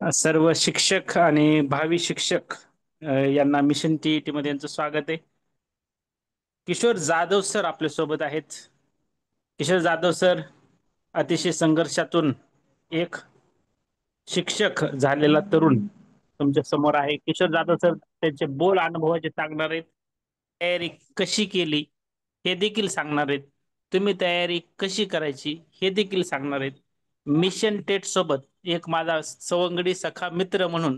सर्व शिक्षक आणि भावी शिक्षक यांना मिशन टीईटी मध्ये यांचं स्वागत आहे. किशोर जाधव सर आपल्या सोबत आहेत. किशोर जाधव सर अतिशय संघर्षातून एक शिक्षक झालेला तरुण तुमच्या समोर आहे. किशोर जाधव सर त्यांचे बोल अनुभवाचे सांगणार आहेत. तयारी कशी केली हे देखील सांगणार आहेत. तुम्ही तयारी कशी करायची हे देखील सांगणार आहेत. मिशन टेट सोबत एक माझा सवंगडी सखा मित्र म्हणून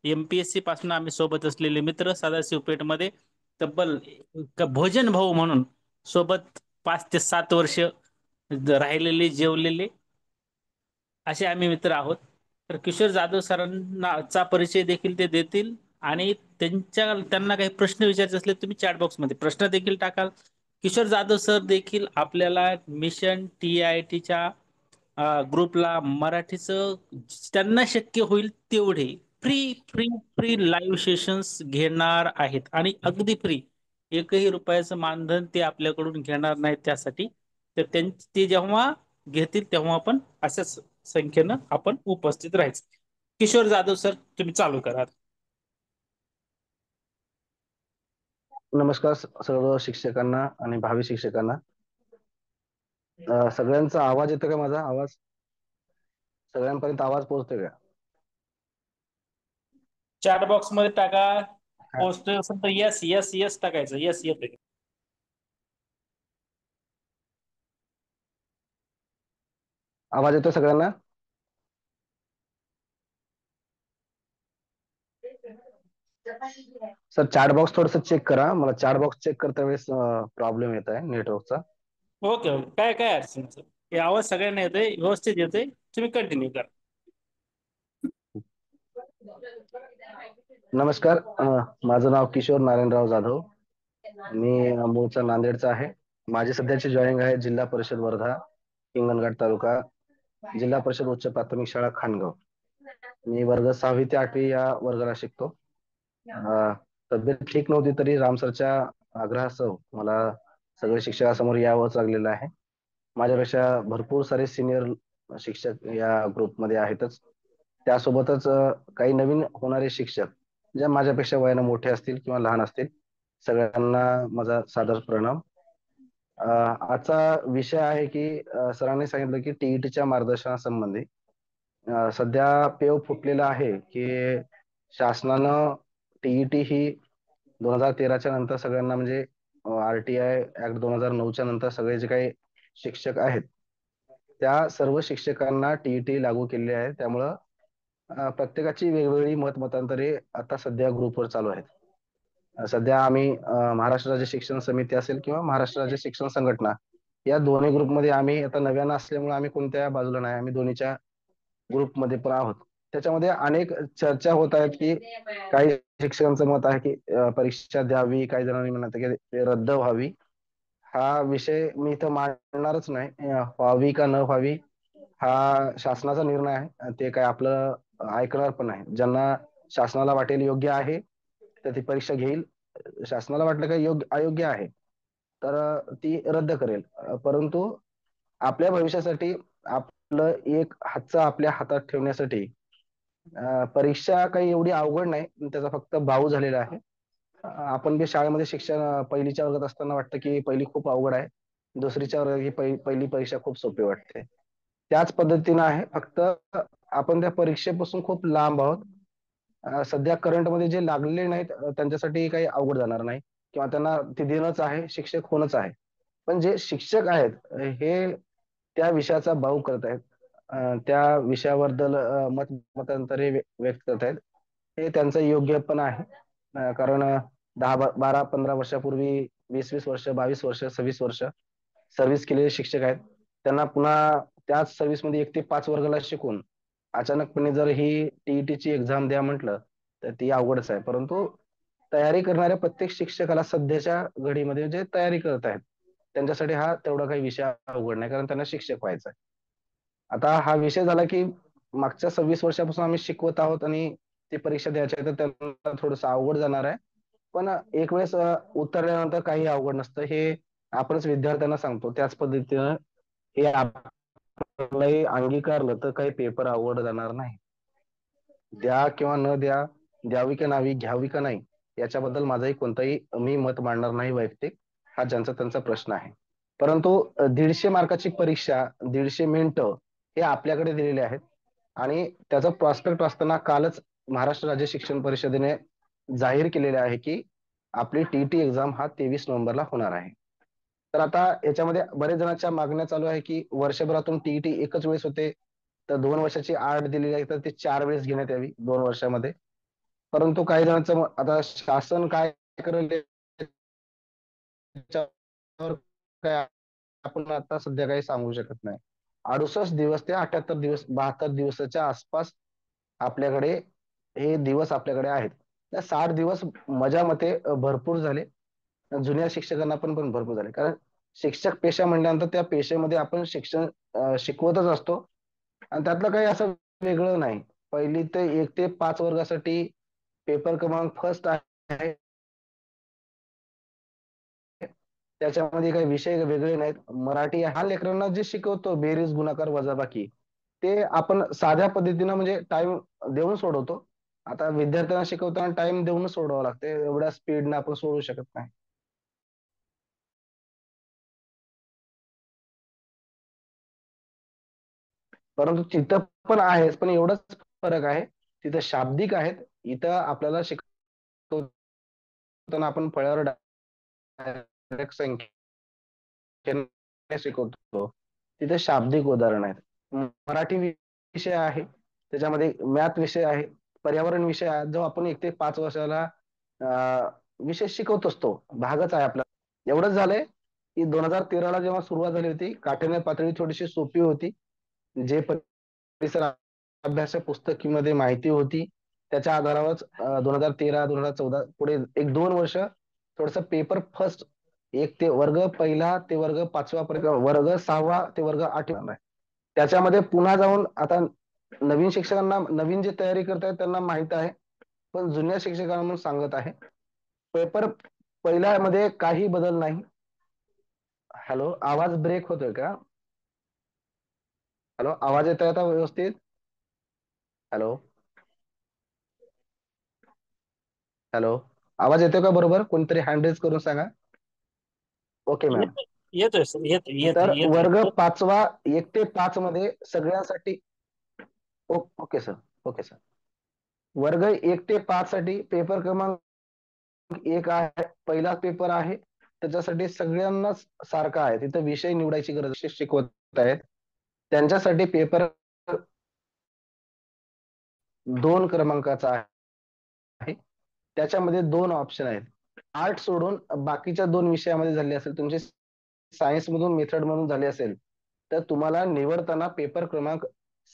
एमपीएससी पासून आम्ही सोबत असलेले मित्र सदाशिव पेठ मध्ये तब्बल भोजन भाऊ म्हणून सोबत 5 ते 7 वर्ष राहिलेले जेवलेले असे आम्ही मित्र आहोत. तर किशोर जाधव सरांचा परिचय देखील ते देतील आणि त्यांना काही प्रश्न विचारायचे असले तुम्ही चॅट बॉक्स मध्ये प्रश्न देखील टाकाल. किशोर जाधव सर देखील आपल्याला मिशन टीआयटीच्या ग्रुपला मराठीचं त्यांना शक्य होईल तेवढे free free free live sessions घेणार आहेत आणि अगदी फ्री. एकही रुपयाचं मानधन ते आपल्याकडून घेणार नाहीत त्यासाठी. तर ते जेव्हा घेतील तेव्हा आपण अशाच संख्येनं आपण उपस्थित राहायचं. किशोर जाधव सर तुम्ही चालू करा. नमस्कार सर्व शिक्षकांना आणि भावी शिक्षकांना. सगळ्यांचा आवाज येतो का? माझा आवाज सगळ्यांपर्यंत आवाज पोहोचतोय का? चॅट बॉक्स मध्ये टाका. पोस्टर असेल तर यस यस यस टाकायचं. यस येते. आवाज येतो सगळ्यांना? सर चॅट बॉक्स थोडस चेक करा. मला चॅट बॉक्स चेक करता वेळेस प्रॉब्लेम येत आहे नेटवर्कचा. ओके ओके काय काय अडचण नाही. हे आवाज सगळ्यांना येतोय व्यवस्थित येतोय. तुम्ही कंटिन्यू करा. नमस्कार, माझं नाव किशोर नारायणराव जाधव. मी मूळचा नांदेडचा आहे. माझी सध्याची जॉईनिंग आहे जिल्हा परिषद वर्धा, हिंगणघाट तालुका, जिल्हा परिषद उच्च प्राथमिक शाळा खानगाव. मी वर्ग 6वी ते 8वी या वर्गाला शिकतो. तब्येत ठीक नव्हती तरी रामसरच्या आग्रहास्तव मला सगळे शिक्षकासमोर यावंच लागलेलं आहे. माझ्यापेक्षा भरपूर सारे सिनियर शिक्षक या ग्रुपमध्ये आहेतच. त्यासोबतच काही नवीन होणारे शिक्षक जे माझ्यापेक्षा वयाने मोठे असतील किंवा लहान असतील, सगळ्यांना माझा सादर प्रणाम. आजचा विषय आहे की सरांनी सांगितलं की टीईटीच्या मार्गदर्शनासंबंधी सध्या पेव फुटलेला आहे की शासनानं टीईटी ही 2013च्या नंतर सगळ्यांना म्हणजे आरटीआय ऍक्ट 2009च्या नंतर सगळे जे काही शिक्षक आहेत त्या सर्व शिक्षकांना टीईटी लागू केलेली आहे. त्यामुळं प्रत्येकाची वेगवेगळी मतांतरे आता सध्या ग्रुपवर चालू आहेत. सध्या आम्ही महाराष्ट्र राज्य शिक्षण समिती असेल किंवा महाराष्ट्र राज्य शिक्षण संघटना या दोन्ही ग्रुपमध्ये आम्ही आता नव्यानं असल्यामुळे आम्ही कोणत्या बाजूला नाही, आम्ही दोन्हीच्या ग्रुपमध्ये पण आहोत. त्याच्यामध्ये अनेक चर्चा होत आहेत की काही शिक्षकांचं मत आहे की परीक्षा द्यावी, काही जणांनी म्हणत की ते रद्द व्हावी. हा विषय मी इथं मांडणारच नाही. व्हावी का न व्हावी हा शासनाचा निर्णय आहे. ते काय आपलं ऐकणार पण नाही. ज्यांना शासनाला वाटेल योग्य आहे तर ती परीक्षा घेईल. शासनाला वाटलं का योग्य अयोग्य आहे तर ती रद्द करेल. परंतु आपल्या भविष्यासाठी आपलं एक हातचं आपल्या हातात ठेवण्यासाठी परीक्षा काही एवढी अवघड नाही, त्याचा फक्त बाऊ झालेला आहे. आपण जे शाळेमध्ये शिक्षण पहिलीच्या वर्गात असताना वाटतं की पहिली खूप अवघड आहे, दुसरीच्या वर्गात ही पहिली परीक्षा खूप सोपी वाटते. त्याच पद्धतीनं आहे, फक्त आपण त्या परीक्षेपासून खूप लांब आहोत. सध्या करंटमध्ये जे लागलेले नाहीत त्यांच्यासाठी काही अवघड जाणार नाही किंवा त्यांना ते देणंच आहे, शिक्षक होणंच आहे. पण जे शिक्षक आहेत हे त्या विषयाचा बाऊ करत आहेत, त्या विषयाबद्दल मतांतरे व्यक्त करत आहेत. हे त्यांचं योग्य पण आहे. कारण 10 12 15 वर्षापूर्वी 20 20 वर्ष 22 वर्ष 26 वर्ष सर्व्हिस केलेले शिक्षक आहेत. त्यांना पुन्हा त्याच सर्व्हिसमध्ये 1 ते 5 वर्गाला शिकून अचानकपणे जर ही टीईटीची एक्झाम द्या म्हटलं तर ती अवघडच आहे. परंतु तयारी करणाऱ्या प्रत्येक शिक्षकाला सध्याच्या घडीमध्ये जे तयारी करत आहेत त्यांच्यासाठी हा तेवढा काही विषय अवघड नाही, कारण त्यांना शिक्षक व्हायचं आहे. आता हा विषय झाला की मागच्या 26 वर्षापासून आम्ही शिकवत आहोत आणि ती परीक्षा द्यायची आहे तर त्यांना थोडंसं अवघड जाणार आहे. पण एक वेळेस उतरल्यानंतर काही अवघड नसतं, हे आपणच विद्यार्थ्यांना सांगतो. त्याच पद्धतीनं हे आपलंही अंगीकारलं तर काही पेपर अवघड जाणार नाही. द्या किंवा न द्या, द्यावी का नावी, घ्यावी का नाही, याच्याबद्दल माझंही कोणताही मी मत मांडणार नाही वैयक्तिक. हा ज्यांचा त्यांचा प्रश्न आहे. परंतु 150 मार्काची परीक्षा, 150 मिनिटं हे आपल्याकडे दिलेले आहेत आणि त्याचा प्रॉस्पेक्ट वाचताना कालच महाराष्ट्र राज्य शिक्षण परिषदेने जाहीर केलेले आहे की आपली टीईटी एक्झाम हा 23 नोव्हेंबरला होणार आहे. तर आता याच्यामध्ये बरेच जणांच्या मागण्या चालू आहे की वर्षभरातून टीईटी एकच वेळेस होते, तर 2 वर्षाची आड दिलेली आहे तर ते 4 वेळेस घेण्यात यावी 2 वर्षामध्ये. परंतु काही जणांचं आता शासन काय करेल त्याच्यावर काय आपण आता सध्या काही सांगू शकत नाही. 68 दिवस ते 78 दिवस, 72 दिवसाच्या आसपास आपल्याकडे हे दिवस आपल्याकडे आहेत. त्या 60 दिवस माझ्या मते भरपूर झाले. जुन्या शिक्षकांना पण भरपूर झाले, कारण शिक्षक पेशा म्हणल्यानंतर त्या पेशेमध्ये आपण शिक्षण शिकवतच असतो आणि त्यातलं काही असं वेगळं नाही. पहिली ते 1 ते 5 वर्गासाठी पेपर क्रमांक फर्स्ट आहे. त्याच्यामध्ये काही विषय वेगळे नाहीत. मराठी हा लेकरांना जे शिकवतो बेरीज गुणाकार वजाबाकी, ते आपण साध्या पद्धतीनं म्हणजे टाइम देऊन सोडवतो. आता विद्यार्थ्यांना शिकवताना टाइम देऊनच सोडवावं लागते, एवढ्या स्पीडनं आपण सोडवू शकत नाही. परंतु तिथं पण आहेच, पण एवढंच फरक आहे, तिथं शाब्दिक आहेत, इथं आपल्याला शिकवताना आपण फळ्यावर डायरेक्ट संख्येने शिकवतो. तिथे शाब्दिक उदाहरण आहेत. मराठी विषय आहे, त्याच्यामध्ये मॅथ विषय आहे, पर्यावरण विषय आहे, जो आपण 1 ते 5 वर्षाला विषय शिकवत असतो, भागच आहे आपला. एवढंच झालंय की 2013ला जेव्हा सुरुवात झाली होती, काठिण्य पातळी थोडीशी सोपी होती. जे परिसर अभ्यास पुस्तकीमध्ये माहिती होती त्याच्या आधारावर 2013 2014 पुढे 1-2 वर्ष थोडस पेपर फर्स्ट, एक ते वर्ग पहिला ते वर्ग पाचवा पर्यंत, वर्ग सहावा ते वर्ग आठवा, त्याच्यामध्ये पुन्हा जाऊन आता नवीन शिक्षकांना, नवीन जे तयारी करतायत त्यांना माहित आहे, पण जुन्या शिक्षकांना म्हणून सांगत आहे, पेपर पहिल्यामध्ये काही बदल नाही. हॅलो, आवाज ब्रेक होतोय का? हॅलो, आवाज येतोय आता व्यवस्थित? हॅलो, हॅलो, आवाज येतोय का बरोबर? कोणतरी हँड रेज करून सांगा. Okay ma'am. येतोय येतोय सर, तर येतोय येतोय. वर्ग पाचवा 1 ते 5 मध्ये सगळ्यांसाठी, ओके सर, ओके सर. वर्ग 1 ते 5 साठी पेपर क्रमांक 1 आहे, पहिला पेपर आहे, त्याच्यासाठी सगळ्यांनाच सारखा आहे, तिथं विषय निवडायची गरज, शिकवत आहेत त्यांच्यासाठी पेपर 2 क्रमांकाचा आहे. त्याच्यामध्ये 2 ऑप्शन आहेत. आर्ट सोडून बाकीच्या 2 विषयामध्ये झाले असेल, तुमचे सायन्स मधून मेथड मधून झाले असेल, तर तुम्हाला निवडताना पेपर क्रमांक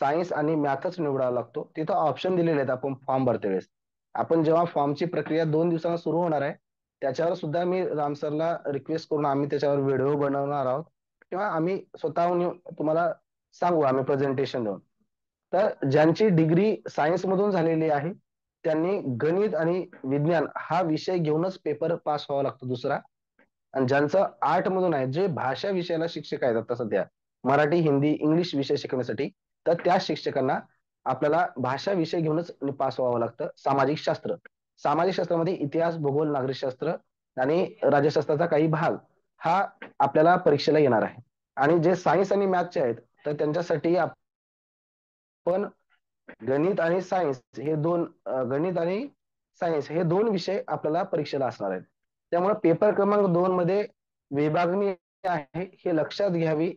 सायन्स आणि मॅथच निवडावा लागतो. तिथं ऑप्शन दिलेले आहेत आपण फॉर्म भरते वेळेस. आपण जेव्हा फॉर्मची प्रक्रिया 2 दिवसांना सुरू होणार आहे, त्याच्यावर सुद्धा मी राम सरला रिक्वेस्ट करून आम्ही त्याच्यावर व्हिडिओ बनवणार आहोत किंवा आम्ही स्वतःहून तुम्हाला सांगू, आम्ही प्रेझेंटेशन देऊन. तर ज्यांची डिग्री सायन्स मधून झालेली आहे त्यांनी गणित आणि विज्ञान हा विषय घेऊनच पेपर पास व्हावा लागतो दुसरा. आणि ज्यांचं आर्ट मधून आहे, जे भाषा विषयाला शिक्षक आहेत आता सध्या, मराठी हिंदी इंग्लिश विषय शिकण्यासाठी, तर त्या शिक्षकांना आपल्याला भाषा विषय घेऊनच पास व्हावं लागतं. सामाजिक शास्त्र, सामाजिक शास्त्रामध्ये इतिहास भूगोल नागरिकशास्त्र आणि राज्यशास्त्राचा काही भाग हा आपल्याला परीक्षेला येणार आहे. आणि जे सायन्स आणि मॅथचे आहेत तर त्यांच्यासाठी आपण गणित आणि सायन्स हे दोन, गणित आणि सायन्स हे 2 विषय आपल्याला परीक्षेला असणार आहेत. त्यामुळे पेपर क्रमांक 2 मध्ये विभागणी आहे हे लक्षात घ्यावी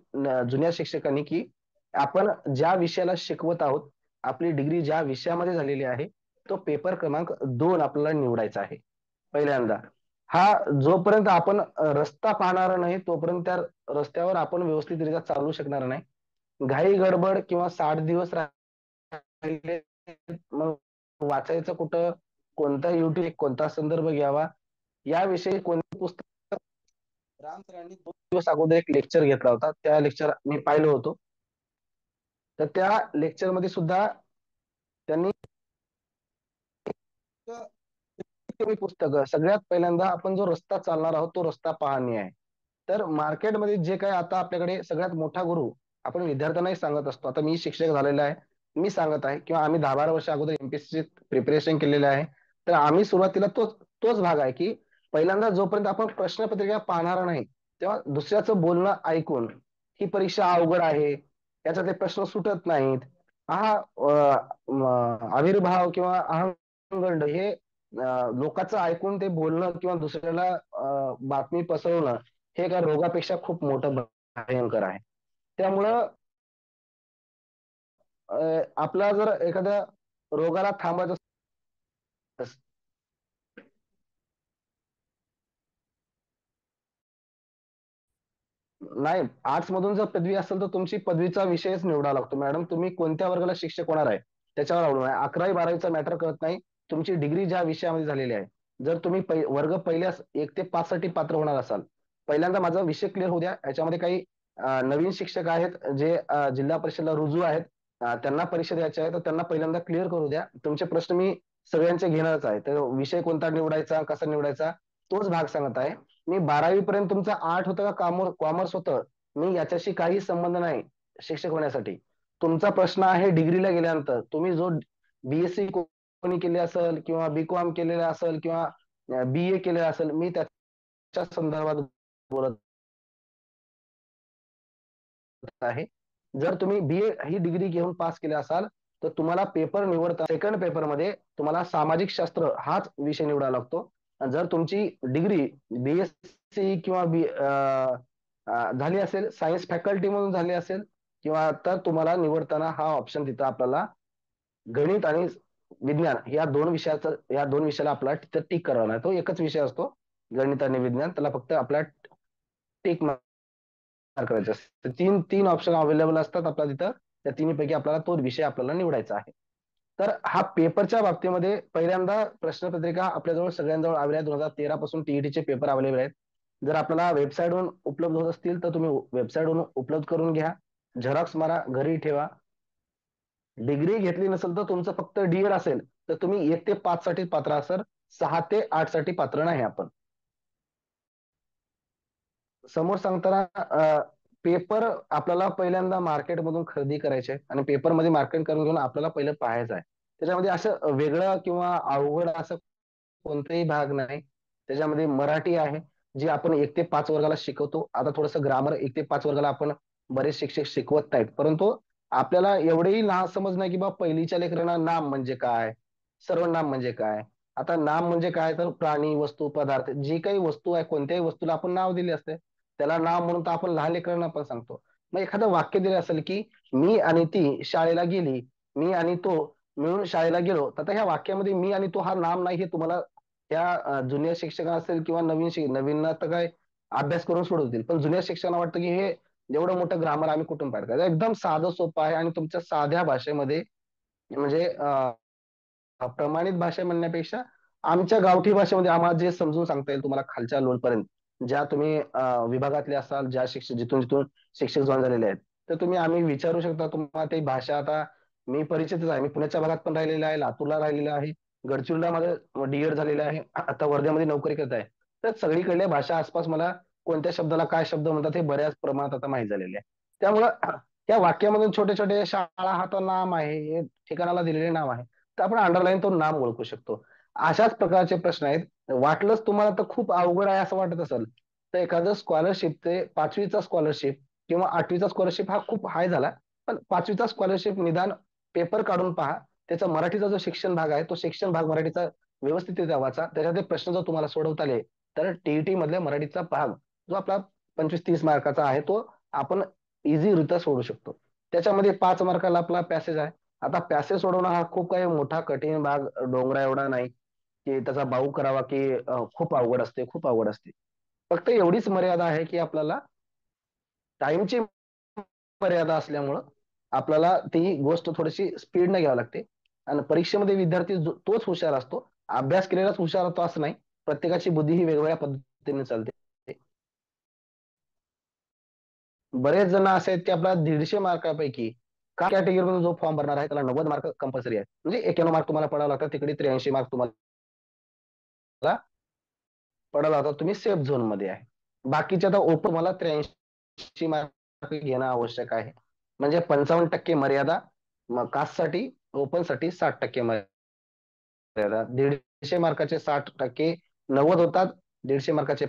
जुन्या शिक्षकांनी, की आपण ज्या विषयाला शिकवत आहोत, आपली डिग्री ज्या विषयामध्ये झालेली आहे, तो पेपर क्रमांक 2 आपल्याला निवडायचा आहे पहिल्यांदा. हा जोपर्यंत आपण रस्ता पाहणार नाही तोपर्यंत त्या रस्त्यावर आपण व्यवस्थितरित्या चालू शकणार नाही. घाई गडबड किंवा 60 दिवस राहिले, मग वाचायचं कुठं, कोणता युट्यूब, कोणता संदर्भ घ्यावा, याविषयी कोणते पुस्तक. राम सरांनी 2 दिवस अगोदर एक लेक्चर घेतला होता, त्या लेक्चर मी पाहिलो होतो. तर त्या लेक्चरमध्ये सुद्धा त्यांनी पुस्तकं, सगळ्यात पहिल्यांदा आपण जो रस्ता चालणार आहोत तो रस्ता पाहणी आहे. तर मार्केटमध्ये जे काही आता आपल्याकडे सगळ्यात मोठा गुरु आपण विद्यार्थ्यांनाही सांगत असतो, आता मी शिक्षक झालेला आहे, मी सांगत आहे, किंवा आम्ही 10-12 वर्ष अगोदर एमपीएससी प्रिपरेशन केलेलं आहे. तर आम्ही सुरुवातीला तोच तोच भाग आहे की पहिल्यांदा जोपर्यंत आपण प्रश्नपत्रिका पाहणार नाही, तेव्हा दुसऱ्याचं बोलणं ऐकून ही परीक्षा अवघड आहे, याच्यातले प्रश्न सुटत नाहीत, हा आविर्भाव किंवा अहंगंड हे लोकांचं ऐकून ते बोलणं किंवा दुसऱ्याला बातमी पसरवणं, हे एका रोगापेक्षा खूप मोठं भयंकर आहे. त्यामुळं आपला जर एखाद्या रोगाला थांबायचं नाही, आर्ट्स मधून जर पदवी असेल तर तुमची पदवीचा विषयच निवडावा लागतो मॅडम. तुम्ही कोणत्या वर्गाला शिक्षक होणार आहे त्याच्यावर अवलंबून आहे. 11वी 12वीचा मॅटर करत नाही, तुमची डिग्री ज्या विषयामध्ये झालेली आहे. जर तुम्ही वर्ग पहिल्यास 1 ते 5 साठी पात्र होणार असाल, पहिल्यांदा माझा विषय क्लिअर होऊ द्या. याच्यामध्ये काही नवीन शिक्षक आहेत जे जिल्हा परिषदला रुजू आहेत, त्यांना परीक्षा द्यायची आहे, तर त्यांना पहिल्यांदा क्लिअर करू द्या. तुमचे प्रश्न मी सगळ्यांचे घेणारच आहे. तर विषय कोणता निवडायचा, कसा निवडायचा, तोच भाग सांगत आहे. मी 12वी पर्यंत तुमचं आर्ट होतं का कॉमर्स होतं, मी याच्याशी काही संबंध नाही शिक्षक होण्यासाठी. तुमचा प्रश्न आहे डिग्रीला गेल्यानंतर तुम्ही जो बीएससी कोणी केले असेल किंवा बीकॉम केलेला असेल किंवा बीए केलेला असेल, मी त्याच्या संदर्भात बोलत आहे. जर तुम्ही बीए ही डिग्री घेऊन पास केले असाल, तर तुम्हाला पेपर निवडता सेकंड पेपरमध्ये तुम्हाला सामाजिक शास्त्र हाच विषय निवडावा लागतो. जर तुमची डिग्री बीएससी किंवा झाली असेल, सायन्स फॅकल्टी मधून झाली असेल, किंवा तर तुम्हाला निवडताना हा ऑप्शन तिथं आपल्याला गणित आणि विज्ञान या दोन विषयाला आपल्याला तिथं टिक करावा लागतो. तो एकच विषय असतो, गणित आणि विज्ञान, त्याला फक्त आपल्याला टिक करायचं असतं. तीन तीन ऑप्शन अवेलेबल असतात आपल्या तिथं. त्या तिन्हीपैकी आपल्याला तो विषय आपल्याला निवडायचा आहे. तर हा पेपरच्या बाबतीमध्ये पहिल्यांदा प्रश्नपत्रिका आपल्याजवळ सगळ्यांजवळ अवेलेबल आहे. 2013 पासून टीईटीचे पेपर अवेलेबल आहेत. जर आपल्याला वेबसाईटवरून उपलब्ध होत असतील तर तुम्ही वेबसाईटवरून उपलब्ध करून घ्या, झेरॉक्स मारा, घरी ठेवा. डिग्री घेतली नसेल तर तुमचं फक्त डीएड असेल तर तुम्ही 1 ते 5 साठी पात्र असाल, 6 ते 8 साठी पात्र नाही आपण. समोर सांगताना पेपर आपल्याला पहिल्यांदा मार्केटमधून खरेदी करायचे आणि पेपरमध्ये मार्केट करून घेऊन आपल्याला पहिलं पाहायचं आहे. त्याच्यामध्ये असं वेगळं किंवा अवघड असं कोणताही भाग नाही. त्याच्यामध्ये मराठी आहे, जी आपण 1 ते 5 वर्गाला शिकवतो. आता थोडंसं ग्रामर 1 ते 5 वर्गाला आपण बरेच शिक्षक शिकवत नाहीत, परंतु आपल्याला एवढेही समज नाही की बा पहिलीच्या लेकरांना नाम म्हणजे काय, सर्वनाम म्हणजे काय. आता नाम म्हणजे काय, तर प्राणी, वस्तू, पदार्थ, जी काही वस्तू आहे कोणत्याही वस्तूला आपण नाव दिले असते, त्याला नाव म्हणून तर आपण लहान लेकरांना पण सांगतो. मग एखादं वाक्य दिलं असेल की मी आणि ती शाळेला गेली, मी आणि तो मिळून शाळेला गेलो, तर आता ह्या वाक्यामध्ये मी आणि तो हा नाम नाही, हे तुम्हाला त्या जुनियर शिक्षक असेल किंवा नवीन तर काय अभ्यास करून सोडवतील, पण जुनियर शिक्षकांना वाटतं की हे एवढं मोठं ग्रामर आम्ही कुठून पाठ करायचं. एकदम साधं सोपं आहे आणि तुमच्या साध्या भाषेमध्ये, म्हणजे प्रमाणित भाषा म्हणण्यापेक्षा आमच्या गावठी भाषेमध्ये आम्हाला जे समजून सांगता येईल तुम्हाला खालच्या लोनपर्यंत, ज्या तुम्ही विभागातले असाल, ज्या शिक्षक जिथून जिथून शिक्षक जॉईन झालेले आहेत, तर तुम्ही आम्ही विचारू शकता तुम्हाला ते भाषा. आता मी परिचितच आहे, मी पुण्याच्या भागात पण राहिलेला आहे, लातूरला राहिलेला आहे, गडचिरोलीला माझं डीएड झालेलं आहे, आता वर्ध्यामध्ये नोकरी करत आहे. तर सगळीकडल्या भाषा आसपास मला कोणत्या शब्दाला काय शब्द म्हणतात हे बऱ्याच प्रमाणात आता माहीत झालेले आहे. त्यामुळं त्या वाक्यामधून छोटे छोटे शाळा हा तर नाम आहे, हे ठिकाणाला दिलेले नाव आहे, तर आपण अंडरलाईन तो नाम ओळखू शकतो. अशाच प्रकारचे प्रश्न आहेत. वाटलंच तुम्हाला तर खूप अवघड आहे असं वाटत असेल, तर एखादं स्कॉलरशिप, ते 5वीचा स्कॉलरशिप किंवा 8वीचा स्कॉलरशिप हा खूप हाय झाला, पण 5वीचा स्कॉलरशिप निदान पेपर काढून पहा. त्याचा मराठीचा जो शिक्षण भाग आहे, तो शिक्षण भाग मराठीचा व्यवस्थितरित्या वाचा. त्याच्यात प्रश्न जर तुम्हाला सोडवता आले, तर टीईटी मधल्या मराठीचा भाग जो आपला 25-30 मार्काचा आहे, तो आपण इझीरित्या सोडू शकतो. त्याच्यामध्ये 5 मार्काला आपला पॅसेज आहे. आता पॅसेज सोडवणं हा खूप काही मोठा कठीण भाग, डोंगरा एवढा नाही की त्याचा बाऊ करावा, की खूप अवघड असते, खूप अवघड असते. फक्त एवढीच मर्यादा आहे की आपल्याला टाइमची मर्यादा असल्यामुळं आपल्याला ती गोष्ट थोडीशी स्पीडने घ्यावी लागते. आणि परीक्षेमध्ये विद्यार्थी तोच हुशार असतो, अभ्यास केलेलाच हुशार होतो असं नाही. प्रत्येकाची बुद्धी ही वेगवेगळ्या पद्धतीने चालते. बरेच जण असे आहेत की आपला 150 मार्कापैकी का कॅटेगरीमध्ये जो फॉर्म भरणार आहे त्याला 90 मार्क कंपल्सरी आहे. म्हणजे 91 मार्क तुम्हाला पडावं लागतात, तिकडे 83 मार्क तुम्हाला पडायला लागतात. तुम्ही सेफ झोन मध्ये आहे. बाकीच्या आता ओपन मला 83 मार्क घेणं आवश्यक आहे. म्हणजे 55% मर्यादा मग कास्टसाठी ओपनसाठी 60% मर्यादा. 150 मार्काचे 60%, 90 होतात. 150 मार्काचे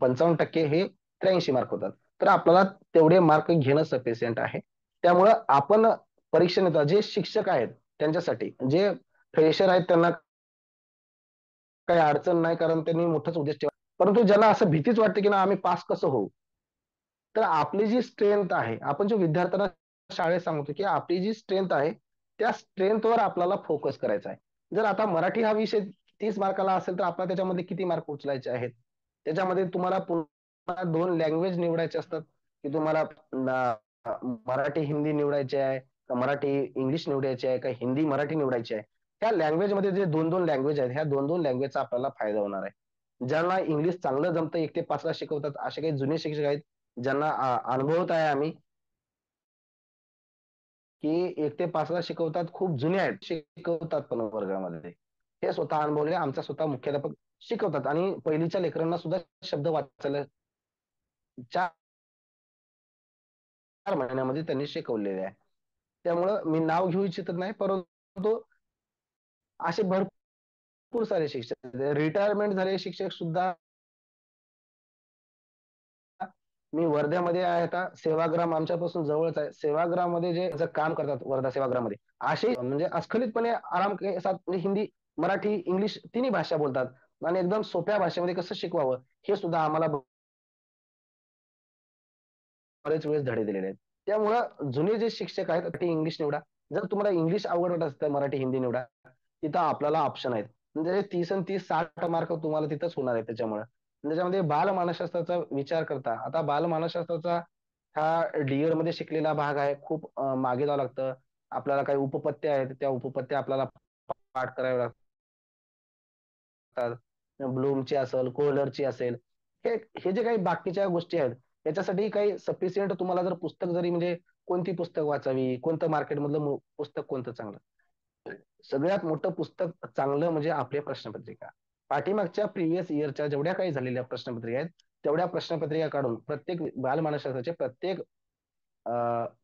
55% हे 83 मार्क होतात. तर आपल्याला तेवढे मार्क घेणं सफिशियंट आहे. त्यामुळं आपण परीक्षेनंतर जे शिक्षक आहेत त्यांच्यासाठी, जे फ्रेशर आहेत त्यांना काही अडचण नाही, कारण त्यांनी मोठंच उद्देश ठेवा. परंतु ज्यांना असं भीतीच वाटते की ना आम्ही पास कसं होऊ, तर आपली जी स्ट्रेंथ आहे, आपण जो विद्यार्थ्यांना शाळेत सांगतो की आपली जी स्ट्रेंथ आहे त्या स्ट्रेंथवर आपल्याला फोकस करायचा आहे. जर आता मराठी हा विषय 30 मार्काला असेल तर आपल्याला त्याच्यामध्ये किती मार्क उचलायचे आहेत? त्याच्यामध्ये तुम्हाला पुन्हा 2 लँग्वेज निवडायचे असतात, की तुम्हाला मराठी हिंदी निवडायचे आहे का, मराठी इंग्लिश निवडायचे आहे का, हिंदी मराठी निवडायचे आहे. त्या लँग्वेजमध्ये जे 2 लँग्वेज आहेत, ह्या 2 लँग्वेजचा आपल्याला फायदा होणार आहे. ज्यांना इंग्लिश चांगलं जमतं, 1 ते 5ला शिकवतात असे काही जुने शिक्षक आहेत, ज्यांना अनुभवत आहे आम्ही, की 1 ते 5ला शिकवतात, खूप जुने आहेत, शिकवतात पण वर्गामध्ये. हे स्वतः अनुभवले, आमचा स्वतः मुख्याध्यापक शिकवतात आणि पहिलीच्या लेकरांना सुद्धा शब्द वाचायला 4 महिन्यामध्ये त्यांनी शिकवलेले आहे. त्यामुळं मी नाव घेऊ इच्छित नाही, परंतु असे भरपूर सारे शिक्षक, रिटायरमेंट झालेले शिक्षक सुद्धा, मी वर्ध्यामध्ये आहे, आता सेवाग्राम आमच्यापासून जवळच आहे, सेवाग्राममध्ये जे काम करतात वर्धा सेवाग्राममध्ये, असे म्हणजे अस्खलितपणे आराम के साथ म्हणजे हिंदी, मराठी, इंग्लिश तिन्ही भाषा बोलतात आणि एकदम सोप्या भाषेमध्ये कसं शिकवावं हे सुद्धा आम्हाला बरेच वेळेस धडे दिलेले आहेत. त्यामुळं जुने जे शिक्षक आहेत ते इंग्लिश निवडा. जर तुम्हाला इंग्लिश आवडत वाटत असतं, मराठी हिंदी निवडा. तिथं आपल्याला ऑप्शन आहेत. म्हणजे 30 आणि 30 60 मार्क तुम्हाला तिथंच होणार आहेत त्याच्यामुळे. त्याच्यामध्ये बालमानसशास्त्राचा विचार करता, आता बालमानसशास्त्राचा हा डी मध्ये शिकलेला भाग आहे. खूप मागे जावं लागतं. आपल्याला काही उपपत्त्या आहेत, त्या उपपत्त्या आपल्याला पाठ कराव्या लागतात. ब्लूमची असेल, कोहलरची असेल, हे हे जे काही बाकीच्या गोष्टी आहेत त्याच्यासाठी काही सफिशियंट तुम्हाला जर पुस्तक जरी म्हणजे कोणती पुस्तक वाचावी, कोणतं मार्केटमधलं पुस्तक कोणतं चांगलं, सगळ्यात मोठं पुस्तक चांगलं म्हणजे आपल्या प्रश्नपत्रिका. पाठीमागच्या प्रिव्हियस इयरच्या जेवढ्या काही झालेल्या प्रश्नपत्रिका आहेत तेवढ्या प्रश्नपत्रिका काढून प्रत्येक बालमानसशास्त्राचे प्रत्येक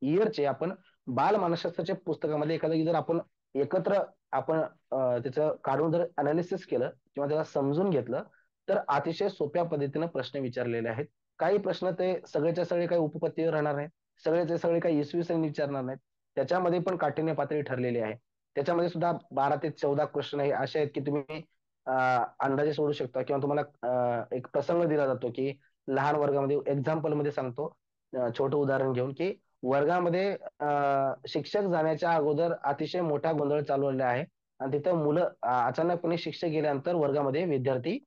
इयरचे आपण बालमानसशास्त्राच्या पुस्तकामध्ये एखादं जर आपण एकत्र आपण त्याचं काढून जर अनालिसिस केलं किंवा त्याला समजून घेतलं तर अतिशय सोप्या पद्धतीने प्रश्न विचारलेले आहेत. काही प्रश्न ते सगळेच्या सगळे काही उपपत्तीवर राहणार आहेत, सगळेचे सगळे काही इसवी सन विचारणार नाहीत. त्याच्यामध्ये पण काठिण्य पातळी ठरलेली आहे. त्याच्यामध्ये सुद्धा 12 ते 14 क्वेश्चन आहे असे आहेत की तुम्ही अंदाजे सोडू शकता, किंवा तुम्हाला एक प्रसंग दिला जातो की लहान वर्गामध्ये एक्झाम्पल मध्ये सांगतो, छोटं उदाहरण घेऊन, की वर्गामध्ये शिक्षक जाण्याच्या अगोदर अतिशय मोठा गोंधळ चालवलेला आहे आणि तिथं मुलं अचानकपणे शिक्षक गेल्यानंतर वर्गामध्ये विद्यार्थी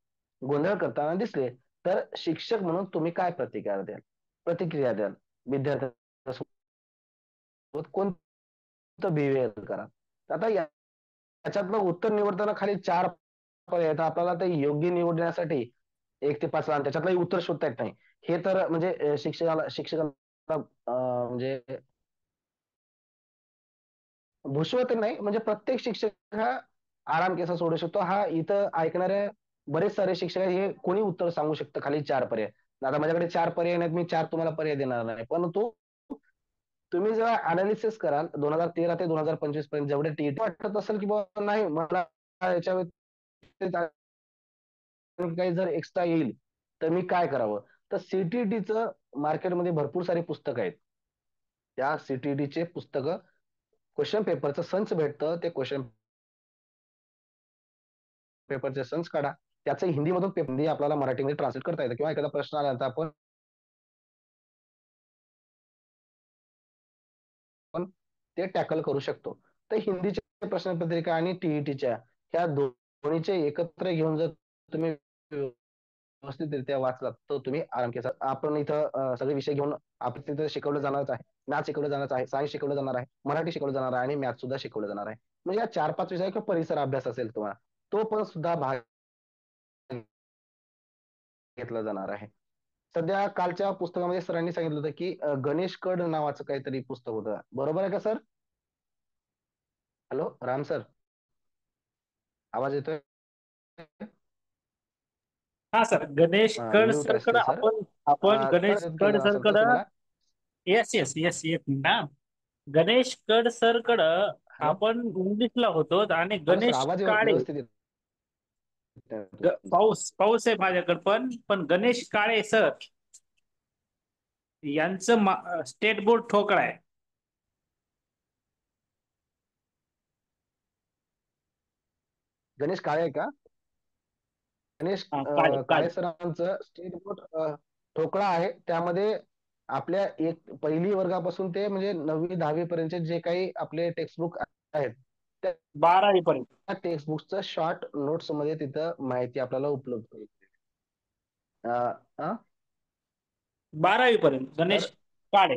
गोंधळ करताना दिसले, तर शिक्षक म्हणून तुम्ही काय प्रतिक्रिया द्याल विद्यार्थ्यांसोबत कोणतं बिहेवियर करा. आता याच्यातनं उत्तर निवडताना खाली 4 पर्याय आहेत, आपल्याला ते योग्य निवडण्यासाठी 1 ते 5 आणि त्याच्यातलंही उत्तर शोधता येत नाही. हे तर म्हणजे शिक्षकाला म्हणजे भुसवत नाही, म्हणजे प्रत्येक शिक्षक हा आराम कसा सोडू शकतो हा इथं ऐकणाऱ्या बरेच सारे शिक्षक आहेत, हे कोणी उत्तर सांगू शकतं खाली 4 पर्याय. आता माझ्याकडे 4 पर्याय नाहीत, मी 4 तुम्हाला पर्याय देणार नाही, परंतु तुम्ही जेव्हा अनालिसिस कराल 2013 ते 2025 पर्यंत जेवढे टीईटी वाटत असेल की बाबा नाही मला याच्या व्यतिरिक्त काही जर एक्स्ट्रा येईल तर मी काय करावं, तर सीटीईटीचं मार्केटमध्ये भरपूर सारी पुस्तकं आहेत. त्या सीटीईटीचे पुस्तकं, क्वेश्चन पेपरचं संच भेटतं, ते क्वेश्चन पेपरचे संच काढा, त्याचं हिंदीमधून हिंदी आपल्याला मराठीमध्ये ट्रान्सलेट करता येतं, किंवा एखादा प्रश्न आला तर आपण ते टॅकल करू शकतो. तर हिंदीच्या प्रश्नपत्रिका आणि टीईटीच्या ह्या दोन्हीचे एकत्र घेऊन जर तुम्ही व्यवस्थितरित्या वाचलात तर तुम्ही आराम केला. आपण इथं सगळे विषय घेऊन आपण तिथं शिकवलं जाणारच आहे. मॅथ्स शिकवलं जाणार आहे, सायन्स शिकवलं जाणार आहे, मराठी शिकवलं जाणार आहे आणि मॅथ्स सुद्धा शिकवलं जाणार आहे. म्हणजे या 4-5 विषयाचा परिसर अभ्यास असेल तुम्हाला, तो पण सुद्धा भाग घेतला जाणार आहे. सध्या कालच्या पुस्तकामध्ये सरांनी सांगितलं होतं की गणेश कड नावाचं काहीतरी पुस्तक होतं, बरोबर आहे का सर? हॅलो राम सर, आवाज येतोय? हा सर, गणेश कड म्यूट सरकड असते सर. आपण आपण गणेश सर कड केलं असेल तर सरकड. तुम्हाला. येस येस येस, एक मिनिट हा. गणेश कड सरकड हॅलो. आपण इंग्लिशला होतो आणि हॅलो सर, गणेश आवाज काळे. व्यवस्थित येत नाही तुमचा. पाऊस पाऊस आहे माझ्याकडे, पण गणेश काळे सर यांचं स्टेट बोर्ड ठोकळा आहे. गणेश काळे आहे का? गणेश काळे काळे काळे. सरांचं स्टेट बोर्ड ठोकळा आहे. त्यामध्ये आपल्या एक पहिली वर्गापासून ते म्हणजे 9वी 10वी पर्यंतचे जे काही आपले टेक्स्टबुक आहेत, त्या 12वी पर्यंत. टेक्स्टबुकचं शॉर्ट नोट्स मध्ये तिथं माहिती आपल्याला उपलब्ध होईल. अं, अं? 12वी पर्यंत गणेश तर काळे.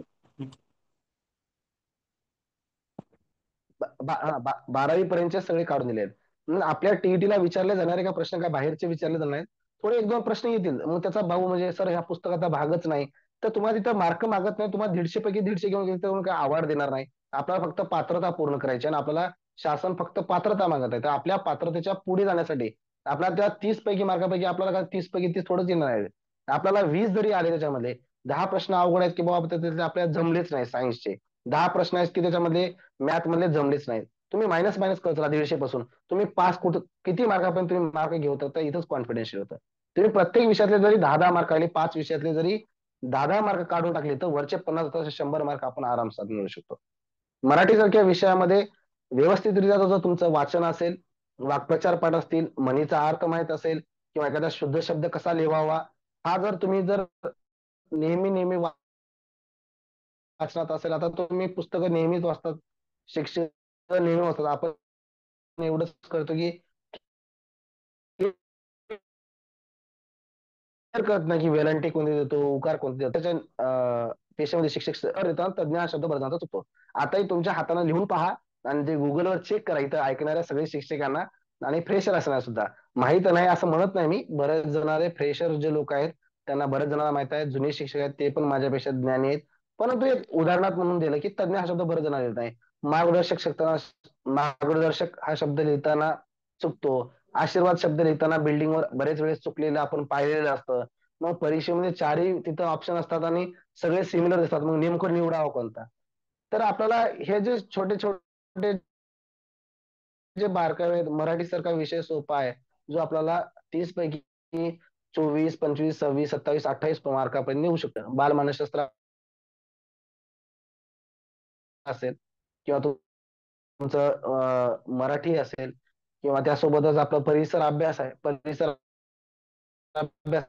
12वी पर्यंतचे सगळे काढून दिले आहेत. म्हणून आपल्या टीईटीला विचारले जाणारे का प्रश्न काय बाहेरचे विचारले जाणार आहेत. थोडे एक दोन प्रश्न येतील, मग त्याचा भाऊ म्हणजे सर ह्या पुस्तकाचा भागच नाही, तर तुम्हाला तिथं मार्क मागत नाही, तुम्हाला 150 पैकी 150 घेऊन गेले तर काय अवॉर्ड देणार नाही. आपल्याला फक्त पात्रता पूर्ण करायची आणि आपल्याला शासन फक्त पात्रता मागत आहे. तर आपल्या पात्रतेच्या पुढे जाण्यासाठी आपल्याला त्या 30 पैकी मार्कापैकी आपल्याला 30 पैकी 30 थोडंच येणार आहे. आपल्याला 20 जरी आले त्याच्यामध्ये 10 प्रश्न अवघड आहेत की बाबा आपल्याला जमलेच नाही सायन्सचे, 10 प्रश्न आहेत की त्याच्यामध्ये मॅथ मधले जमलेच नाहीत, तुम्ही मायनस मायनस करत राहा 150 पासून. तुम्ही पास कुठं किती मार्कापर्यंत तुम्ही मार्क घेऊ तर इथंच कॉन्फिडन्शियल होतं. तुम्ही प्रत्येक विषयातले जरी 10 मार्क आले, 5 विषयातले जरी 10 मार्क काढून टाकले तर वरचे 50 100 मार्क आपण आरामसात मिळू शकतो. मराठी सारख्या विषयामध्ये व्यवस्थितरित्या जर तुमचं वाचन असेल, वाक्प्रचार पाठ असतील, म्हणीचा अर्थ माहित असेल किंवा एखादा शुद्ध शब्द कसा लिहावा, हा जर तुम्ही जर नेहमी नेहमी वाचनात असेल, आता तुम्ही पुस्तकं नेहमीच वाचतात, शिक्षक नेहमी वाचतात, आपण एवढंच करतो की कळत नाही की वेलांटी कोणती देतो, उकार कोणते देतो, त्याच्या पेशामध्ये शिक्षक देतात, तज्ञ हा शब्द बदलता चुकतो. आताही तुमच्या हाताने लिहून पहा आणि ते गुगलवर चेक करा, इथं ऐकणाऱ्या सगळ्या शिक्षकांना आणि फ्रेशर असणार सुद्धा माहित नाही असं म्हणत नाही मी, बरेच जणारे फ्रेशर जे लोक आहेत त्यांना बरेच जणांना माहित आहे, जुने शिक्षक आहेत ते पण माझ्यापेक्षा ज्ञानी आहेत. परंतु एक उदाहरणार्थ म्हणून दिलं की तज्ञ हा शब्द बरेच जणांना येत नाही. मार्गदर्शक हा शब्द लिहिताना चुकतो. आशीर्वाद शब्द लिहिताना बिल्डिंगवर बरेच वेळेस चुकलेलं आपण पाहिलेलं असतं. मग परीक्षेमध्ये चारही तिथं ऑप्शन असतात आणि सगळे सिमिलर दिसतात, मग नेमकं निवडावं कोणता. तर आपल्याला हे जे छोटे छोटे जे बारकावे आहेत, मराठी सारखा विषय सोपा आहे जो आपल्याला 30 पैकी 24 25 26 27 28 मार्कापर्यंत नेऊ शकतं. बालमानसशास्त्र असेल किंवा तुमचं मराठी असेल किंवा त्यासोबतच आपला परिसर अभ्यास आहे, परिसर अभ्यास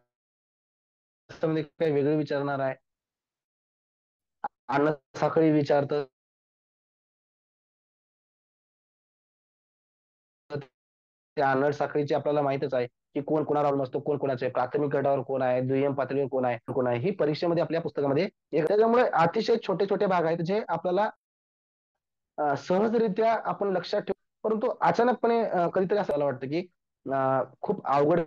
काही वेगळं विचारणार आहे, अन्न साखळी विचारतं, त्या अन्न साखळीची आपल्याला माहितच आहे की कोण कोणावर नसतो, कोण कोणाचे प्राथमिक गटावर कोण आहे, दुय्यम पातळीवर कोण आहे, ही परीक्षेमध्ये आपल्या पुस्तकामध्ये त्याच्यामुळे अतिशय छोटे छोटे भाग आहेत जे आपल्याला सहजरित्या आपण लक्षात ठेवू. परंतु अचानकपणे कधीतरी असं वाटतं की खूप अवघड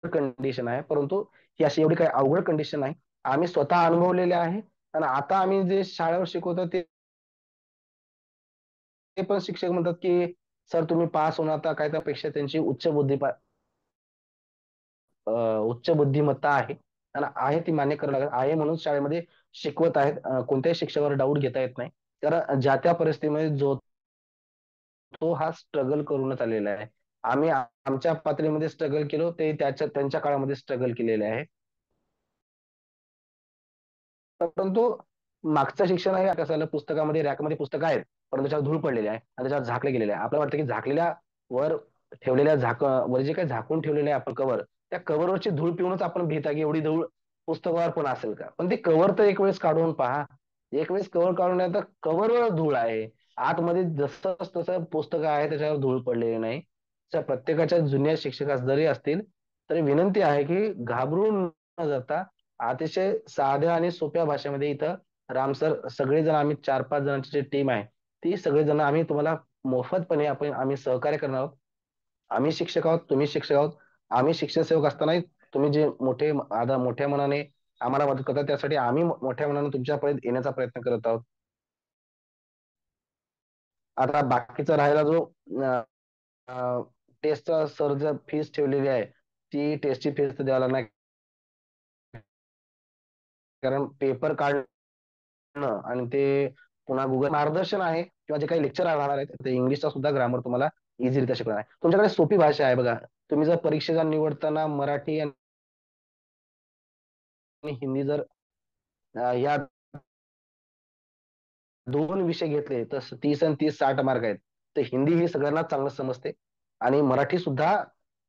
कंडिशन आहे, परंतु ही अशी एवढी काही अवघड कंडिशन नाही. आम्ही स्वतः अनुभवलेले आहे आणि आता आम्ही जे शाळेवर शिकवतो ते पण शिक्षक म्हणतात की सर तुम्ही पास होणार, आता काय त्यापेक्षा त्यांची उच्च बुद्धिमत्ता आहे आणि आहे ती मान्य करावं लागेल. आहे म्हणून शाळेमध्ये शिकवत आहेत, कोणत्याही शिक्षकावर डाऊट घेता येत नाही. तर ज्या त्या परिस्थितीमध्ये जो तो हा स्ट्रगल करूनच आलेला आहे. आम्ही आमच्या पातळीमध्ये स्ट्रगल केलो, ते त्यांच्या काळामध्ये स्ट्रगल केलेले आहे. परंतु मागचं शिक्षण आहे कसं झालं, पुस्तकामध्ये रॅकमध्ये पुस्तकं आहेत परंतु त्याच्यावर धूळ पडलेली आहे आणि त्याच्यावर झाकले गेलेले आहे. आपल्याला वाटतं की झाकलेल्या वर ठेवलेल्या वर जे काही झाकून ठेवलेले आहे आपण कव्हर, त्या कव्हरवरची धूळ पिऊनच आपण भीता की एवढी धूळ पुस्तकावर पण असेल का. पण ते कव्हर तर एक वेळेस काढून पहा, एक वेळेस कव्हर काढून तर कव्हरवर धूळ आहे, आतमध्ये जसं तसं पुस्तक आहे त्याच्यावर धूळ पडलेली नाही. प्रत्येकाच्या जुन्या शिक्षकास जरी असतील तरी विनंती आहे की घाबरून न जाता अतिशय साध्या आणि सोप्या भाषेमध्ये इथं रामसर सगळेजण आम्ही 4-5 जणांची जी टीम आहे ती सगळेजण आम्ही तुम्हाला मोफतपणे आम्ही सहकार्य करणार आहोत. आम्ही शिक्षक आहोत, तुम्ही शिक्षक आहोत. आम्ही शिक्षण सेवक असतानाही तुम्ही जे मोठ्या मनाने आम्हाला मदत करता त्यासाठी आम्ही मोठ्या मनाने तुमच्यापर्यंत येण्याचा प्रयत्न करत आहोत. आता बाकीचा राहिला जो टेस्टचा सर जर फीस ठेवलेली आहे ती टेस्टची फीस तर द्यायला नाही, कारण पेपर काढणं आणि ते पुन्हा गुगल मार्गदर्शन आहे किंवा जे काही लेक्चर राहणार आहेत ते इंग्लिशचा सुद्धा ग्रामर तुम्हाला इझिरित्या शिकणार आहे. तुमच्याकडे सोपी भाषा आहे बघा. तुम्ही जर परीक्षेला निवडताना मराठी आणि हिंदी जर या दोन विषय घेतले तर 30 आणि 30 60 मार्क आहेत. तर हिंदी ही सगळ्यांना चांगलं समजते आणि मराठी सुद्धा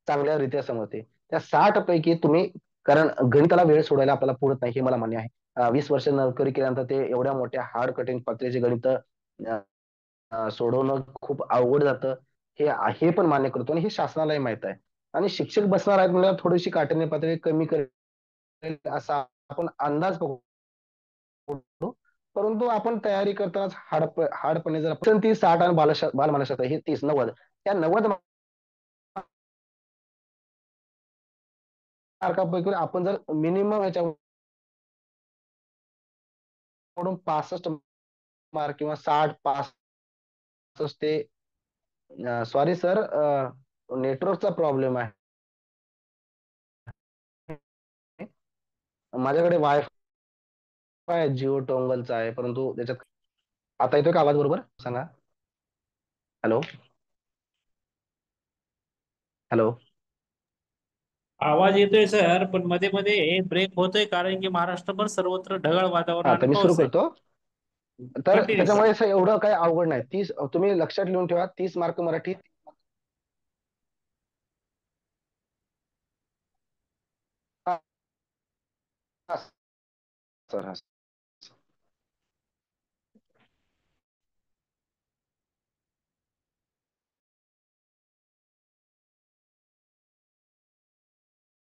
चांगल्या रीत्या समजते. त्या 60 पैकी तुम्ही, कारण गणिताला वेळ सोडायला आपल्याला पुरत नाही हे मला मान्य आहे. 20 वर्ष नोकरी केल्यानंतर ते एवढ्या मोठ्या हार्ड कटिंग पातळीचे गणित सोडवणं खूप अवघड जातं. हे हे पण मान्य करतो आणि हे शासनालाही माहित आहे. आणि शिक्षक बसणार आहेत म्हणजे थोडीशी काठिण्य पातळी कमी करेल असा आपण अंदाज बघू. परंतु आपण तयारी करतानाच हार्डपणे जर 30 60 आणि बालमानसशास्त्र हे 30 90 त्या 90 मार्कापैकी आपण जर मिनिमम याच्याकडून 65 मार्क किंवा 60 65 ते, सॉरी सर, नेटवर्कचा प्रॉब्लेम आहे. माझ्याकडे वायफाय जिओ टोंगलचा आहे, परंतु त्याच्यात आता येतोय का आवाज बरोबर सांगा. हॅलो. हॅलो. आवाज येतोय सर, पण मध्ये मध्ये ब्रेक होतोय कारण की महाराष्ट्रभर सर्वत्र ढगाळ वातावरण हा आणि तर मी सुरू पाऊस आहे. करतो. तर कंटिन्यू सर. त्याच्यामुळे असं एवढं काही अवघड नाही. 30 तुम्ही लक्षात लिहून ठेवा, 30 मार्क मराठी. हा, हा, सर, हा.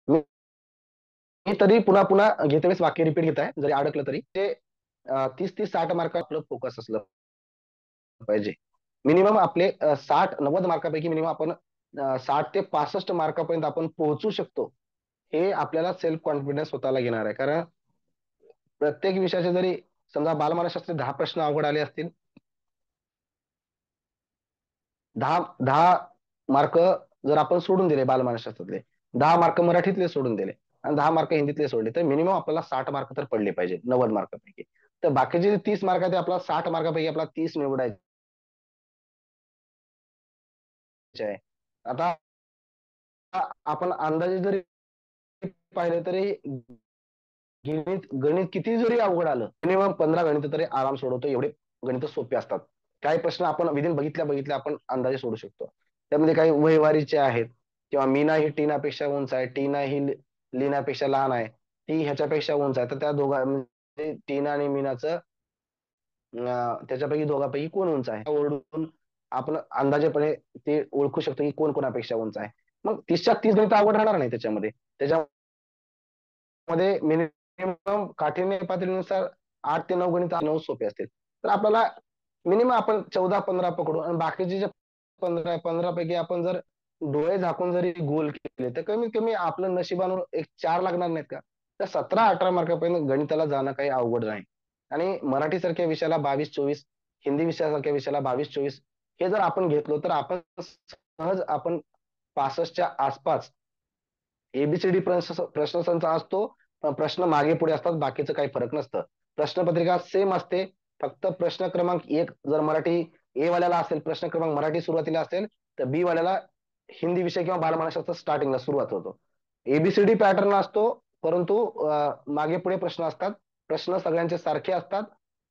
मी मी तरी पुन्हा पुन्हा घेते वेळेस वाक्य रिपीट घेत आहे, जरी अडकलं तरी ते 30 ते 60 मार्क आपलं फोकस असलं पाहिजे. मिनिमम आपले 60 90 मार्कापैकी मिनिमम आपण 60 ते 65 मार्कापर्यंत आपण पोहोचू शकतो. हे आपल्याला सेल्फ कॉन्फिडन्स स्वतःला घेणार आहे. कारण प्रत्येक विषयाचे जरी समजा बालमानसशास्त्राचे 10 प्रश्न अवघड आले असतील, 10 जर आपण सोडून दिले बालमानसशास्त्रातले, 10 मार्क मराठीतले सोडून दिले आणि 10 मार्क हिंदीतले सोडले, तर मिनिमम आपल्याला 60 मार्क तर पडले पाहिजे 90 मार्कापैकी. तर बाकीचे जे 30 मार्क आहेत ते आपल्याला 60 मार्कापैकी आपल्याला 30 निवडायचे आहे. आता आपण अंदाजे जरी पाहिले तरी गणित किती जरी अवघड आलं, मिनिमम 15 गणित तरी आराम सोडवतो, एवढे गणित सोपे असतात. काही प्रश्न आपण विदिन बघितल्या बघितल्या आपण अंदाजे सोडू शकतो. त्यामध्ये काही वहिवारीचे आहेत, किंवा मीना ही टीनापेक्षा उंच आहे, टीना ही लीनापेक्षा लहान आहे, ती ह्याच्यापेक्षा उंच आहे, तर त्या दोघा म्हणजे टीना आणि मीनाचं त्याच्यापैकी दोघांपैकी कोण उंच आहे ओळखून आपण अंदाजेपणे ते ओळखू शकतो की कोण कोणापेक्षा उंच आहे. मग 30च्या 30 गणित अवघड राहणार नाही त्याच्यामध्ये. त्याच्यामध्ये मिनिमम काठिण्य पातळीनुसार 8 ते 9 गणित 9 सोपे असतील. तर आपल्याला मिनिमम आपण 14 15 पकडू आणि बाकीचे जे 15 पैकी आपण जर डोळे झाकून जरी गोल केले तर कमीत कमी आपलं नशिबानं एक 4 लागणार नाहीत का. तर 17 18 मार्कापर्यंत गणिताला जाणं काही अवघड नाही. आणि मराठी सारख्या विषयाला 22 24, हिंदी विषयासारख्या विषयाला 22 24 हे जर आपण घेतलो तर आपण सहज आपण 65च्या आसपास. एबीसीडी प्रश्नसंच असतो, पण प्रश्न मागे पुढे असतात, बाकीचं काही फरक नसतं. प्रश्नपत्रिका सेम असते, फक्त प्रश्न क्रमांक 1 जर मराठी ए वाल्याला असेल, प्रश्न क्रमांक मराठी सुरुवातीला असेल, तर बी वाल्याला हिंदी विषय किंवा बालमानसशास्त्र स्टार्टिंगला सुरुवात होतो. एबीसीडी पॅटर्न असतो, परंतु मागे पुढे प्रश्न असतात. प्रश्न सगळ्यांचे सारखे असतात,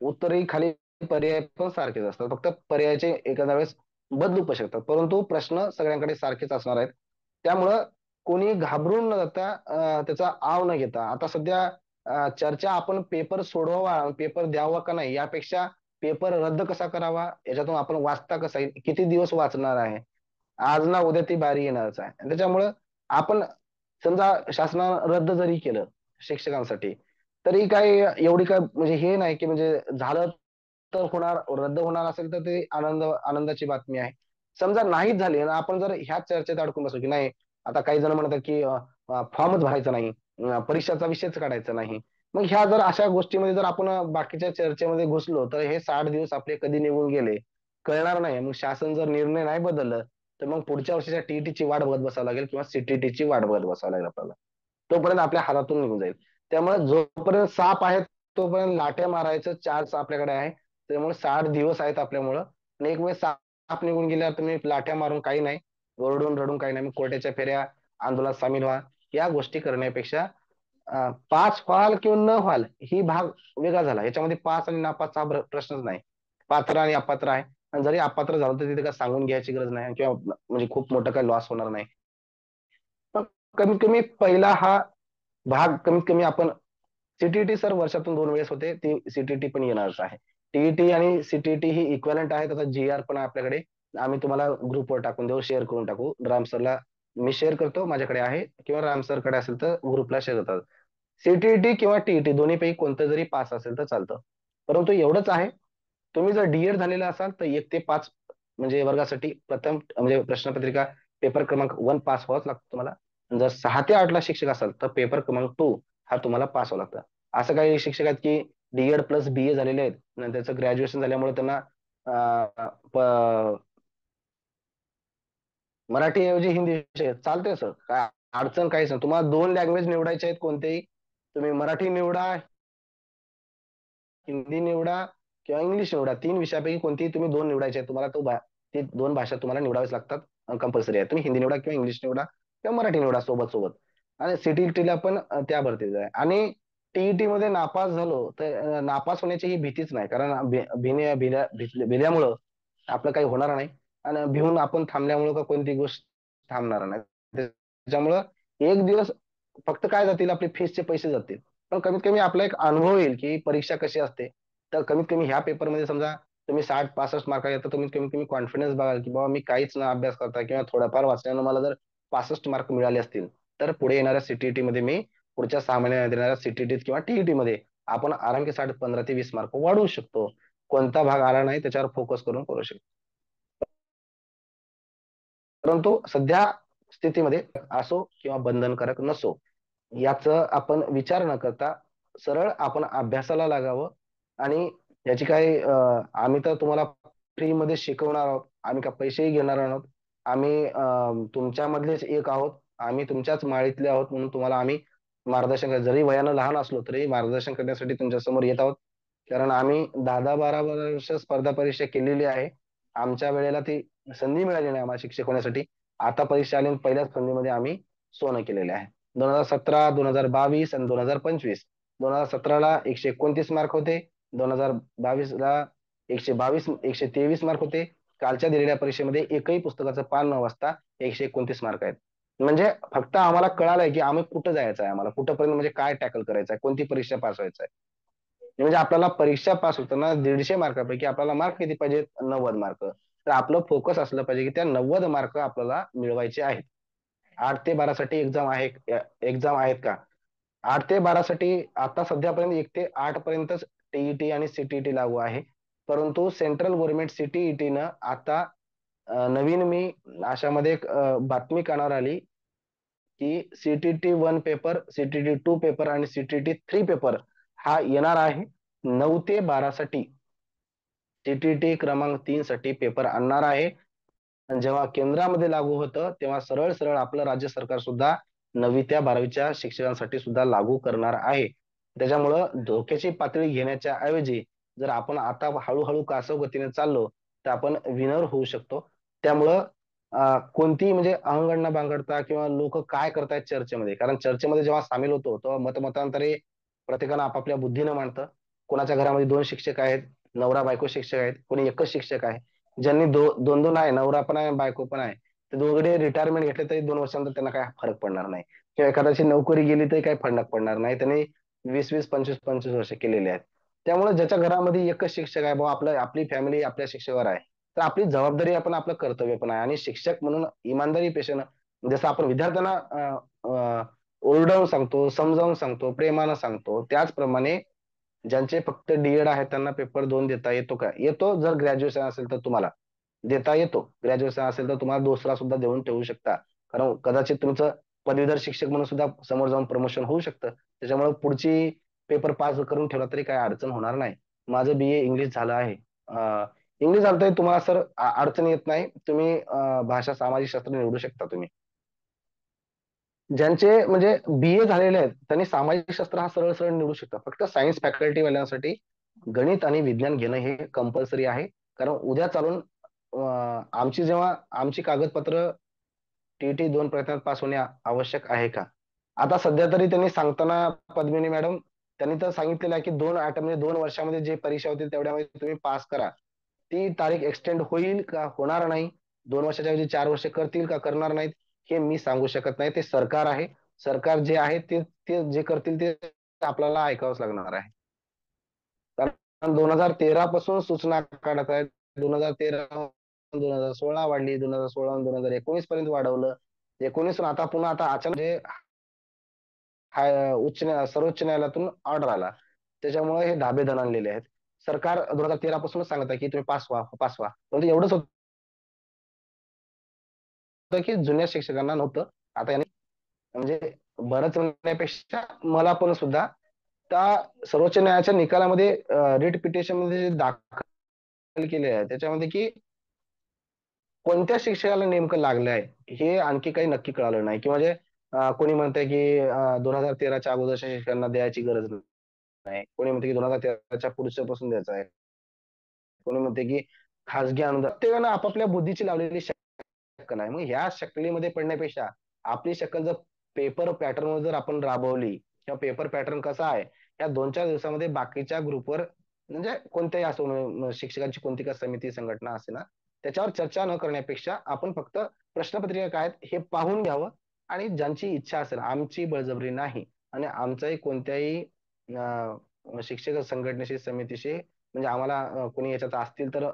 उत्तरही खाली पर्याय पण सारखेच असतात, फक्त पर्यायाचे एखाद्या वेळेस बदलू पण शकतात, परंतु प्रश्न सगळ्यांकडे सारखेच असणार आहेत. त्यामुळं कोणी घाबरून न जाता त्याचा आव न घेता, आता सध्या चर्चा आपण पेपर सोडवावा पेपर द्यावा का नाही यापेक्षा पेपर रद्द कसा करावा याच्यातून आपण वाचता कसा येईल, किती दिवस वाचणार आहे, आज ना उद्या ती बारी येणारच आहे. त्याच्यामुळं आपण समजा शासनानं रद्द जरी केलं शिक्षकांसाठी, तरी काय एवढी काय म्हणजे हे नाही की म्हणजे झालं तर होणार, रद्द होणार असेल तर ते आनंदाची बातमी आहे. समजा नाहीच झाली आणि आपण जर ह्या चर्चेत अडकून बसू की नाही, आता काही जण म्हणतात की फॉर्मच भरायचा नाही, परीक्षाचा विषयच काढायचा नाही, मग ह्या जर अशा गोष्टीमध्ये जर आपण बाकीच्या चर्चेमध्ये घुसलो तर हे 60 दिवस आपले कधी निघून गेले कळणार नाही. मग शासन जर निर्णय नाही बदललं तर मग पुढच्या वर्षीच्या टीईटीची वाट बघत बसावं लागेल किंवा सीटीटीची वाट बघत बसावं लागेल आपल्याला. तोपर्यंत आपल्या हातातून निघून जाईल. त्यामुळे जोपर्यंत साप आहे तोपर्यंत लाट्या मारायचं चान्स आपल्याकडे आहे. त्यामुळे 60 दिवस आहेत आपल्यामुळं. आणि एक वेळ साप निघून गेल्यावर तुम्ही लाठ्या मारून काही नाही, ओरडून रडून काही नाही, मग कोर्टाच्या फेऱ्या, आंदोलनात सामील व्हा, या गोष्टी करण्यापेक्षा पास व्हाल किंवा न व्हाल ही भाग वेगळा झाला. याच्यामध्ये पास आणि नापासचा हा प्रश्नच नाही. पात्र आणि अपात्र आहे, आणि जरी अपात्र झालं तर तिथे काय सांगून घ्यायची गरज नाही, किंवा म्हणजे खूप मोठं काही लॉस होणार नाही. पण कमीत कमी पहिला हा भाग कमीत कमी आपण, सीटीईटी सर वर्षातून 2 वेळेस होते, ती सीटीईटी पण येणारच आहे. टीईटी आणि सीटीईटी ही इक्वलंट आहे. त्याचा जीआर पण आहे आपल्याकडे, आम्ही तुम्हाला ग्रुपवर टाकून देऊ, शेअर करून टाकू. राम सरला मी शेअर करतो, माझ्याकडे आहे, किंवा राम सर कडे असेल तर ग्रुपला शेअर करतात. सीटीईटी किंवा टीईटी दोन्हीपैकी कोणतं जरी पास असेल तर चालतं. परंतु एवढंच आहे, तुम्ही जर डीएड झालेला असाल तर 1 ते 5 म्हणजे वर्गासाठी प्रथम म्हणजे प्रश्नपत्रिका पेपर क्रमांक 1 पास व्हावाच लागतो तुम्हाला. जर 6 ते 8 ला शिक्षक असाल तर पेपर क्रमांक 2 हा तुम्हाला पास व्हावं लागतं. असं काही शिक्षक आहेत की डीएड प्लस बीए झालेले आहेत, आणि त्याचं ग्रॅज्युएशन झाल्यामुळे त्यांना मराठीऐवजी हिंदी विषय चालतंय सर, काय अडचण काहीच नाही. तुम्हाला 2 लँग्वेज निवडायचे आहेत कोणतेही, तुम्ही मराठी निवडा, हिंदी निवडा किंवा इंग्लिश निवडा, 3 विषयापैकी कोणतीही तुम्ही 2 निवडायचे आहेत. तुम्हाला ते 2 भाषा तुम्हाला निवडाव्याच लागतात, कंपल्सरी आहे. तुम्ही हिंदी निवडा किंवा इंग्लिश निवडा किंवा मराठी निवडा सोबत सोबत. आणि सीटीईटीला पण त्या भरतीच आहे. आणि टीईटी मध्ये नापास झालो तर नापास होण्याची ही भीतीच नाही, कारण भिल्यामुळं आपलं काही होणार नाही, आणि भिवून आपण थांबल्यामुळं का कोणती गोष्ट थांबणार नाही. त्याच्यामुळं एक दिवस फक्त काय जातील, आपले फीसचे पैसे जातील, पण कमीत कमी आपला एक अनुभव येईल की परीक्षा कशी असते. तर कमीत कमी ह्या पेपरमध्ये समजा तुम्ही 60-65 मार्क येतात, तुम्ही कमीत कमी कॉन्फिडन्स बघाल की बाबा मी काहीच ना अभ्यास करता किंवा थोडाफार वाचल्यानं मला जर 65 मार्क मिळाले असतील, तर पुढे येणाऱ्या सीटीईटी मध्ये मी पुढच्या 6 महिन्यात येणाऱ्या सीटीईटीत किंवा टीईटी मध्ये आपण आराम के 15 ते 20 मार्क वाढवू शकतो. कोणता भाग आला नाही त्याच्यावर फोकस करून करू शकतो. परंतु सध्या स्थितीमध्ये असो किंवा बंधनकारक नसो, याचं आपण विचार न करता सरळ आपण अभ्यासाला लागावं. आणि याची काही आम्ही तर तुम्हाला फ्री मध्ये शिकवणार आहोत, आम्ही का पैसेही घेणार आहोत. आम्ही तुमच्यामधलेच एक आहोत, आम्ही तुमच्याच माळीतले आहोत, म्हणून तुम्हाला आम्ही मार्गदर्शन जरी वयानं लहान असलो तरी मार्गदर्शन करण्यासाठी तुमच्या समोर येत आहोत. कारण आम्ही 10-12 वर्ष स्पर्धा परीक्षा केलेली आहे. आमच्या वेळेला ती संधी मिळाली नाही आम्हाला शिक्षक होण्यासाठी. आता परीक्षा आली आणि पहिल्याच संधीमध्ये आम्ही सोनं केलेले आहे. 2017, 2022 आणि 2025. 2017ला 129 मार्क होते, 2022ला 122, 123 मार्क होते. कालच्या दिलेल्या परीक्षेमध्ये एकही पुस्तकाचं पान न वाचता 129 मार्क आहेत. म्हणजे फक्त आम्हाला कळालंय की आम्ही कुठं जायचं आहे, आम्हाला कुठंपर्यंत म्हणजे काय टॅकल करायचं आहे, कोणती परीक्षा पास व्हायचं आहे. म्हणजे आपल्याला परीक्षा पास होताना 150 मार्कापैकी आपल्याला मार्क किती पाहिजेत, 90 मार्क. तर आपलं फोकस असलं पाहिजे की त्या 90 मार्क आपल्याला मिळवायचे आहेत. 8 ते 12 साठी एक्झाम आहेत का? 8 ते 12 साठी आता सध्यापर्यंत 1 ते 8 पर्यंतच टीईटी आणि सीटीईटी लागू आहे. परंतु सेंट्रल गव्हर्नमेंट सीटीईटीनं आता नवीन मी अशामध्ये एक बातमी कानावर आली की सीटीटी 1 पेपर, सीटीटी 2 पेपर आणि सीटीटी 3 पेपर हा येणार आहे 9 ते 12 साठी. सीटीटी क्रमांक 3 साठी पेपर आणणार आहे. आणि जेव्हा केंद्रामध्ये लागू होतं तेव्हा सरळ सरळ आपलं राज्य सरकार सुद्धा 9वी ते 12वीच्या शिक्षकांसाठी सुद्धा लागू करणार आहे. त्याच्यामुळं धोक्याची पातळी घेण्याच्या ऐवजी जर आपण आता हळूहळू कासव गतीने चाललो तर आपण विनर होऊ शकतो. त्यामुळं कोणतीही म्हणजे अहंगड बांगडता किंवा लोक काय करतायत चर्चेमध्ये, कारण चर्चेमध्ये जेव्हा सामील होतो तेव्हा मतमतांतरे प्रत्येकानं आपापल्या बुद्धीनं मांडतं. कोणाच्या घरामध्ये 2 शिक्षक आहेत, नवरा बायको शिक्षक आहेत, कोणी एकच शिक्षक आहे. ज्यांनी दोन दोन आहे, नवरा पण आहे बायको पण आहे, ते दोघे रिटायरमेंट घेतले तरी 2 वर्षानंतर त्यांना काय फरक पडणार नाही, किंवा एखाद्याची नोकरी गेली तरी काही फरक पडणार नाही. त्यांनी 20-20, 25-25 वर्ष केलेले आहेत. त्यामुळे ज्याच्या घरामध्ये एकच शिक्षक आहे, बाबा आपली फॅमिली आपल्या शिक्षकावर आहे, तर आपली जबाबदारी आपण आपलं कर्तव्य पण आहे. आणि शिक्षक म्हणून इमानदारी पेशेनं जसं आपण विद्यार्थ्यांना ओरडवून सांगतो, समजावून सांगतो, प्रेमानं सांगतो, त्याचप्रमाणे ज्यांचे फक्त डीएड आहे त्यांना पेपर 2 देता येतो का? येतो. जर ग्रॅज्युएशन असेल तर तुम्हाला देता येतो. ग्रॅज्युएशन असेल तर तुम्हाला दुसरा सुद्धा देऊन ठेवू शकता, कारण कदाचित तुमचं पदवीधर शिक्षक म्हणून सुद्धा समोर जाऊन प्रमोशन होऊ शकतं. त्याच्यामुळे पुढची पेपर पास करून ठेवला तरी काही अडचण होणार नाही. माझं बीए इंग्लिश झालं आहे. इंग्लिश झालं तरी तुम्हाला सर अडचण येत नाही. तुम्ही भाषा सामाजिक शास्त्र निवडू शकता तुम्ही. ज्यांचे म्हणजे बीए झालेले आहेत त्यांनी सामाजिक शास्त्र हा सरळ सरळ निवडू शकता. फक्त सायन्स फॅकल्टी वाल्यांसाठी गणित आणि विज्ञान घेणं हे कंपल्सरी आहे. कारण उद्या चालून आमची जेव्हा आमची कागदपत्र टीईटी 2 प्रयत्नात पास होणे आवश्यक आहे का? आता सध्या तरी त्यांनी सांगताना पद्मिनी मॅडम त्यांनी तर सांगितलेलं आहे की 2 अटेम्प्ट म्हणजे 2 वर्षामध्ये जे परीक्षा होतील तेवढ्यामध्ये तुम्ही पास करा. ती तारीख एक्सटेंड होईल का होणार नाही? 2 वर्षाच्या ऐवजी 4 वर्ष करतील का करणार नाहीत? हे मी सांगू शकत नाही. ते सरकार आहे. सरकार जे आहे ते ते जे करतील ते आपल्याला ऐकावंच लागणार आहे. कारण 2013 पासून सूचना काढत आहेत. 2013 2016 वाढली, 2016 2019 पर्यंत वाढवलं. 19 आता पुन्हा आता अचानक सर्वोच्च न्यायालयातून ऑर्डर आला. त्याच्यामुळे हे धाबे दणाणलेले आहेत. सरकार 2013 पासूनच सांगत आहे की तुम्ही पास व्हा, पास व्हा. म्हणजे एवढंच होतं की जुन्या शिक्षकांना नव्हतं. आता यांनी म्हणजे बरंच म्हणण्यापेक्षा मला पण सुद्धा त्या सर्वोच्च न्यायालयाच्या निकालामध्ये रिट पिटिशन मध्ये जे दाखल केले आहे त्याच्यामध्ये की कोणत्या शिक्षकाला नेमकं लागलं आहे हे आणखी काही नक्की कळालं नाही किंवा जे कोणी म्हणतंय की 2013च्या अगोदरच्या शिक्षकांना द्यायची गरज नाही. कोणी म्हणते की 2013च्या पुढच्या पासून द्यायचं आहे. कोणी म्हणते की खासगी अनुदान प्रत्येकानं आपापल्या बुद्धीची लावलेली शक्कल आहे. मग ह्या शक्कलीमध्ये पडण्यापेक्षा आपली शक्कल जर पेपर पॅटर्न जर आपण राबवली किंवा पेपर पॅटर्न कसा आहे या 2-4 दिवसामध्ये बाकीच्या ग्रुपवर म्हणजे कोणत्याही असो शिक्षकांची कोणती का समिती संघटना असे ना त्याच्यावर चर्चा न करण्यापेक्षा आपण फक्त प्रश्नपत्रिका काय आहेत हे पाहून घ्यावं आणि ज्यांची इच्छा असेल आमची बळजबरी नाही आणि आमचाही कोणत्याही शिक्षक संघटनेशी समितीशी म्हणजे आम्हाला कोणी याच्यात असतील तर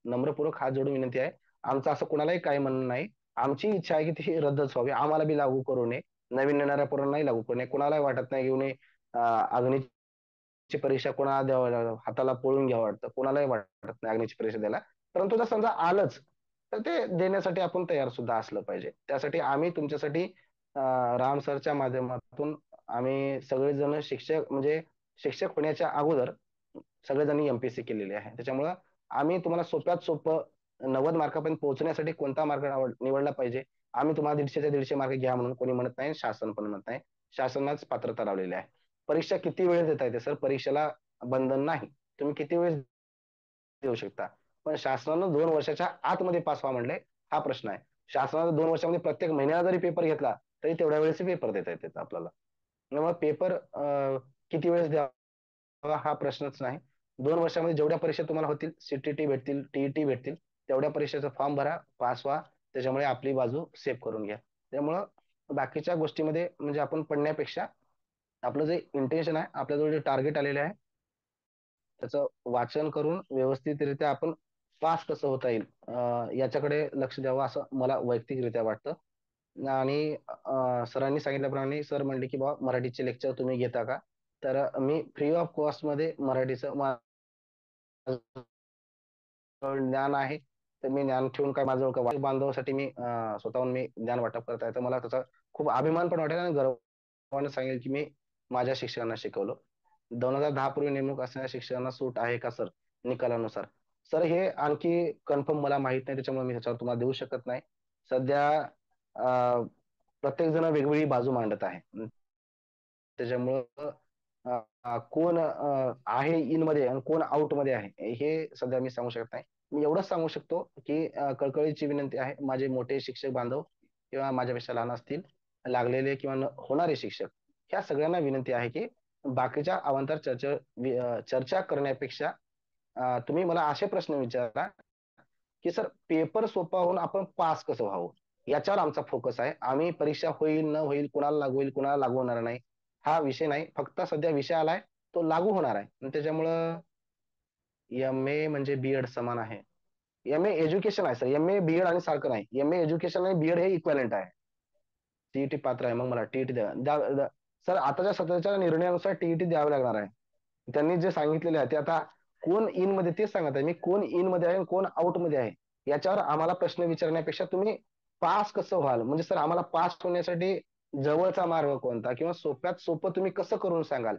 नम्रपूर्वक हात जोडून विनंती आहे. आमचं असं कुणालाही काही म्हणणं नाही. आमची इच्छा आहे की ती रद्दच व्हावी. आम्हाला बी लागू करू नये. नवीन येणाऱ्या पोरांनाही लागू करू नये. कोणालाही वाटत नाही की अग्नीची परीक्षा कोणाला द्यावं हाताला पळून घ्यावं वाटतं. कोणालाही वाटत नाही अग्नीची परीक्षा द्यायला. परंतु जर समजा आलंच तर ते देण्यासाठी आपण तयार सुद्धा असलं पाहिजे. त्यासाठी आम्ही तुमच्यासाठी राम सरच्या माध्यमातून आम्ही सगळेजण शिक्षक म्हणजे शिक्षक होण्याच्या अगोदर सगळेजण एमपीएससी केलेली आहे. त्याच्यामुळं आम्ही तुम्हाला सोप्यात सोपं 90 मार्कापर्यंत पोहोचण्यासाठी कोणता मार्ग निवडला पाहिजे आम्ही तुम्हाला 150च्या 150 मार्क घ्या म्हणून कोणी म्हणत नाही शासन पण म्हणत नाही शासनाच पात्रता लावलेली आहे. परीक्षा किती वेळेस देता येते सर परीक्षेला बंधन नाही तुम्ही किती वेळेस देऊ शकता पण शासनानं 2 वर्षाच्या आतमध्ये पास व्हा म्हणले हा प्रश्न आहे. शासनानं 2 वर्षामध्ये प्रत्येक महिन्याला जरी पेपर घेतला तरी तेवढ्या वेळेस पेपर देता येतात आपल्याला. मग पेपर किती वेळेस द्यावा हा प्रश्नच नाही. 2 वर्षामध्ये जेवढ्या परीक्षा तुम्हाला होतील सीटीटी भेटतील टीईटी भेटतील तेवढ्या परीक्षेचा फॉर्म भरा पास व्हा त्याच्यामुळे आपली बाजू सेव्ह करून घ्या. त्यामुळं बाकीच्या गोष्टीमध्ये म्हणजे आपण पडण्यापेक्षा आपलं जे इंटेन्शन आहे आपल्याजवळ जे टार्गेट आलेले आहे त्याचं वाचन करून व्यवस्थितरित्या आपण पास कसं होता येईल याच्याकडे लक्ष द्यावं असं मला वैयक्तिकरित्या वाटतं आणि सरांनी सांगितल्याप्रमाणे सर म्हणले की बाबा मराठीचे लेक्चर तुम्ही घेता का तर मी फ्री ऑफ कॉस्ट मध्ये मराठीचं ज्ञान आहे तर मी ज्ञान ठेवून काय माझं बांधवासाठी मी स्वतःहून मी ज्ञान वाटप करत आहे तर मला त्याचा खूप अभिमान पण वाटेल आणि गर्वाने सांगेल की मी माझ्या शिक्षकांना शिकवलं. 2010 पूर्वी नेमणूक असणाऱ्या शिक्षकांना सूट आहे का सर निकालानुसार सर हे आणखी कन्फर्म मला माहित नाही त्याच्यामुळे मी ह्याच्यावर तुम्हाला देऊ शकत नाही. सध्या प्रत्येक जण वेगवेगळी बाजू मांडत आहे त्याच्यामुळं कोण आहे इन मध्ये आणि कोण आउट मध्ये आहे हे सध्या मी सांगू शकत नाही. मी एवढंच सांगू शकतो की कळकळीची विनंती आहे माझे मोठे शिक्षक बांधव किंवा माझ्यापेक्षा लहान असतील लागलेले किंवा होणारे शिक्षक ह्या सगळ्यांना विनंती आहे की बाकीच्या अवांतर चर्चा करण्यापेक्षा तुम्ही मला असे प्रश्न विचारा की सर पेपर सोपा होऊन आपण पास कसं व्हावं याच्यावर आमचा फोकस आहे. आम्ही परीक्षा होईल न होईल कुणाला लागू होईल कुणाला लागू होणार नाही हा विषय नाही फक्त सध्या विषय आलाय तो लागू होणार आहे आणि त्याच्यामुळं एम ए म्हणजे बीएड समान आहे. एम ए एज्युकेशन आहे सर एम ए बीएड आणि सारखं नाही एम ए एज्युकेशन आणि बीएड हे इक्वलंट आहे. टीईटी पात्र आहे मग मला टीईटी द्या सर आताच्या सध्याच्या निर्णयानुसार टीईटी द्यावी लागणार आहे. त्यांनी जे सांगितलेले आहे ते आता कोण इन मध्ये तेच सांगत आहे मी कोण इन मध्ये आहे कोण आउट मध्ये आहे याच्यावर आम्हाला प्रश्न विचारण्यापेक्षा तुम्ही पास कसं व्हाल म्हणजे सर आम्हाला पास होण्यासाठी जवळचा मार्ग कोणता किंवा सोप्यात सोपं तुम्ही कसं करून सांगाल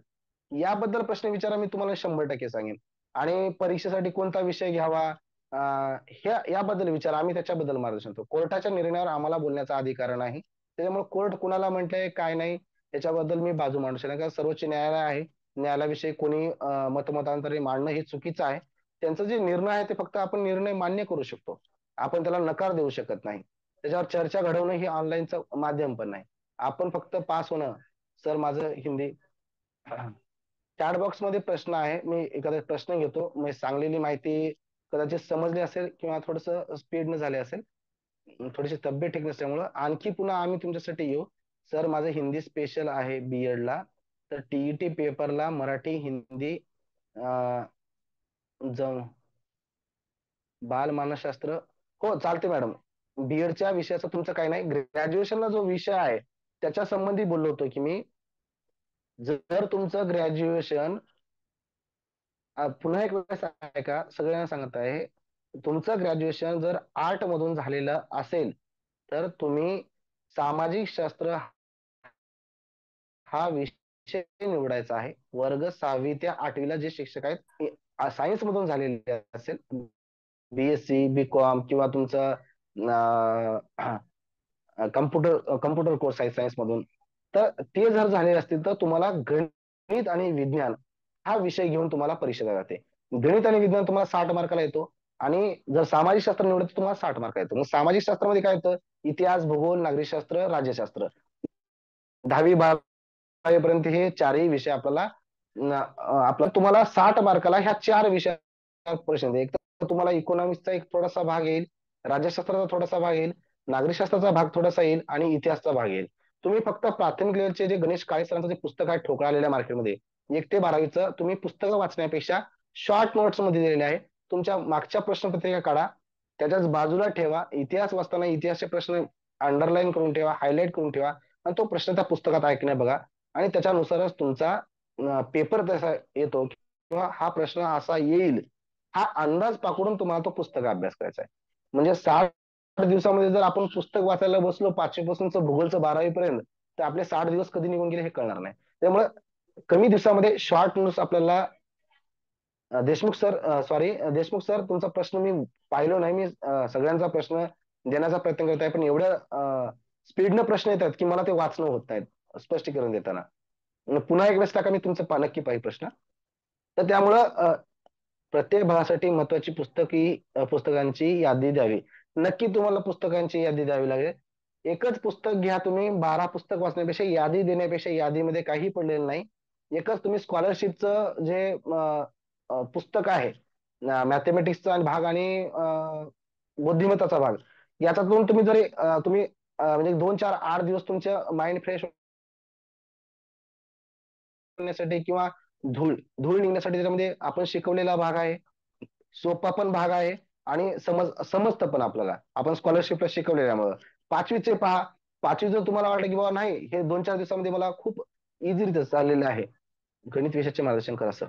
याबद्दल प्रश्न विचारा मी तुम्हाला 100% सांगेन. आणि परीक्षेसाठी कोणता विषय घ्यावा याबद्दल विचार आम्ही त्याच्याबद्दल मार्गदर्शन करतो. कोर्टाच्या निर्णयावर आम्हाला बोलण्याचा अधिकार नाही त्याच्यामुळे कोर्ट कुणाला म्हणतंय काय नाही त्याच्याबद्दल मी बाजू मांडू शकतो कारण सर्वोच्च न्यायालय आहे न्यायालयाविषयी कोणी मतमतांतरे मांडणं हे चुकीचं आहे. त्यांचा जे निर्णय आहे ते फक्त आपण निर्णय मान्य करू शकतो, आपण त्याला नकार देऊ शकत नाही. त्याच्यावर चर्चा घडवणं ही ऑनलाईनचं माध्यम पण नाही. आपण फक्त पास होणं, सर माझं हिंदी चॅट बॉक्स मध्ये प्रश्न आहे, मी एखादा प्रश्न घेतो, मी सांगलेली माहिती कदाचित समजली असेल किंवा थोडस स्पीड न झाले असेल, थोडीशी तब्येत ठीक नसल्यामुळं आणखी पुन्हा आम्ही तुमच्यासाठी येऊ. सर माझं हिंदी स्पेशल आहे बीएड ला, तर टीईटी पेपरला मराठी हिंदी अं, बालमानसशास्त्र, हो चालते मॅडम. बीएडच्या विषयाचं तुमचं काही नाही, ग्रॅज्युएशनला जो विषय आहे त्याच्या संबंधी बोललो होतो की मी, जर तुमचं ग्रॅज्युएशन, पुन्हा एक वेळेस आहे का सगळ्यांना सांगत आहे, तुमचं ग्रॅज्युएशन जर आर्ट मधून झालेलं असेल तर तुम्ही सामाजिक शास्त्र हा विषय निवडायचा आहे. वर्ग 6वी ते 8वीला जे शिक्षक आहेत सायन्स मधून झालेले असेल, बीएससी बीकॉम किंवा तुमचं कम्प्युटर कोर्स आहे सायन्स मधून, तर ते जर झाले असतील तर तुम्हाला गणित आणि विज्ञान हा विषय घेऊन तुम्हाला परीक्षा द्यावी लागते. गणित आणि विज्ञान तुम्हाला 60 मार्काला येतो, आणि जर सामाजिक शास्त्र निवडत तर तुम्हाला 60 मार्क येतो. मग सामाजिक शास्त्रामध्ये काय येतं, इतिहास भूगोल नागरिकशास्त्र राज्यशास्त्र, 10वी 12वी पर्यंत हे चारही विषय आपल्याला आपला तुम्हाला 60 मार्काला ह्या चार विषयात प्रश्न येईल. एक तर तुम्हाला इकॉनॉमिक्सचा एक थोडासा भाग येईल, राज्यशास्त्राचा थोडासा भाग येईल, नागरिकशास्त्राचा भाग थोडासा येईल आणि इतिहासचा भाग येईल. तुम्ही फक्त प्राथमिक लेवलचे जे गणेश काळे सरांचं जे पुस्तक आहे ठोकळालेल्या मार्केटमध्ये 1 ते 12वीचं, तुम्ही पुस्तकं वाचण्यापेक्षा शॉर्ट नोट्स मध्ये दिलेले आहे, तुमच्या मागच्या प्रश्नपत्रिका काढा, त्याच्याच बाजूला ठेवा, इतिहास वाचताना इतिहासचे प्रश्न अंडरलाईन करून ठेवा, हायलाईट करून ठेवा, आणि तो प्रश्न त्या पुस्तकात ऐकण्या बघा, आणि त्याच्यानुसारच तुमचा पेपर तसा येतो किंवा हा प्रश्न असा येईल हा अंदाज पाकडून तुम्हाला तो पुस्तक अभ्यास करायचा आहे. म्हणजे 60 दिवसामध्ये जर आपण पुस्तक वाचायला बसलो 5वी पासूनच भूगोलचं 12वी पर्यंत, तर आपले 60 दिवस कधी निघून गेले हे कळणार नाही. त्यामुळे कमी दिवसामध्ये शॉर्ट न्यूज आपल्याला, Deshmukh sir, sorry Deshmukh sir, तुमचा प्रश्न मी पाहिलो नाही, मी सगळ्यांचा प्रश्न देण्याचा प्रयत्न करत आहे, पण एवढ्या स्पीडनं प्रश्न येतात की मला ते वाचणं होत नाहीत स्पष्टीकरण देताना. पुन्हा एक वेळेस टाका, मी तुमचं नक्की पाहिजे प्रश्न. तर त्यामुळं प्रत्येक भागासाठी महत्वाची पुस्तकांची यादी द्यावी. नक्की तुम्हाला पुस्तकांची यादी द्यावी लागेल. एकच पुस्तक घ्या तुम्ही, 12 पुस्तक वाचण्यापेक्षा यादी देण्यापेक्षा यादीमध्ये काही पडलेलं नाही. एकच तुम्ही स्कॉलरशिपचं जे पुस्तक आहे, मॅथमॅटिक्सचा भाग आणि बुद्धिमत्ताचा भाग, याच्यातून तुम्ही जरी म्हणजे 2 4 8 दिवस तुमचं माइंड फ्रेश होण्यासाठी किंवा धूळ धूळ निघण्यासाठी त्याच्यामध्ये आपण शिकवलेला भाग आहे, सोपा पण भाग आहे, आणि समजतं पण आपल्याला, आपण स्कॉलरशिपला शिकवलेल्यामुळं. 5वीचे पहा, 5वी जर तुम्हाला वाटलं की बाबा नाही हे 2 4 दिवसामध्ये मला खूप इझी चाललेलं आहे, गणित विषयाचे मार्गदर्शन करा सर.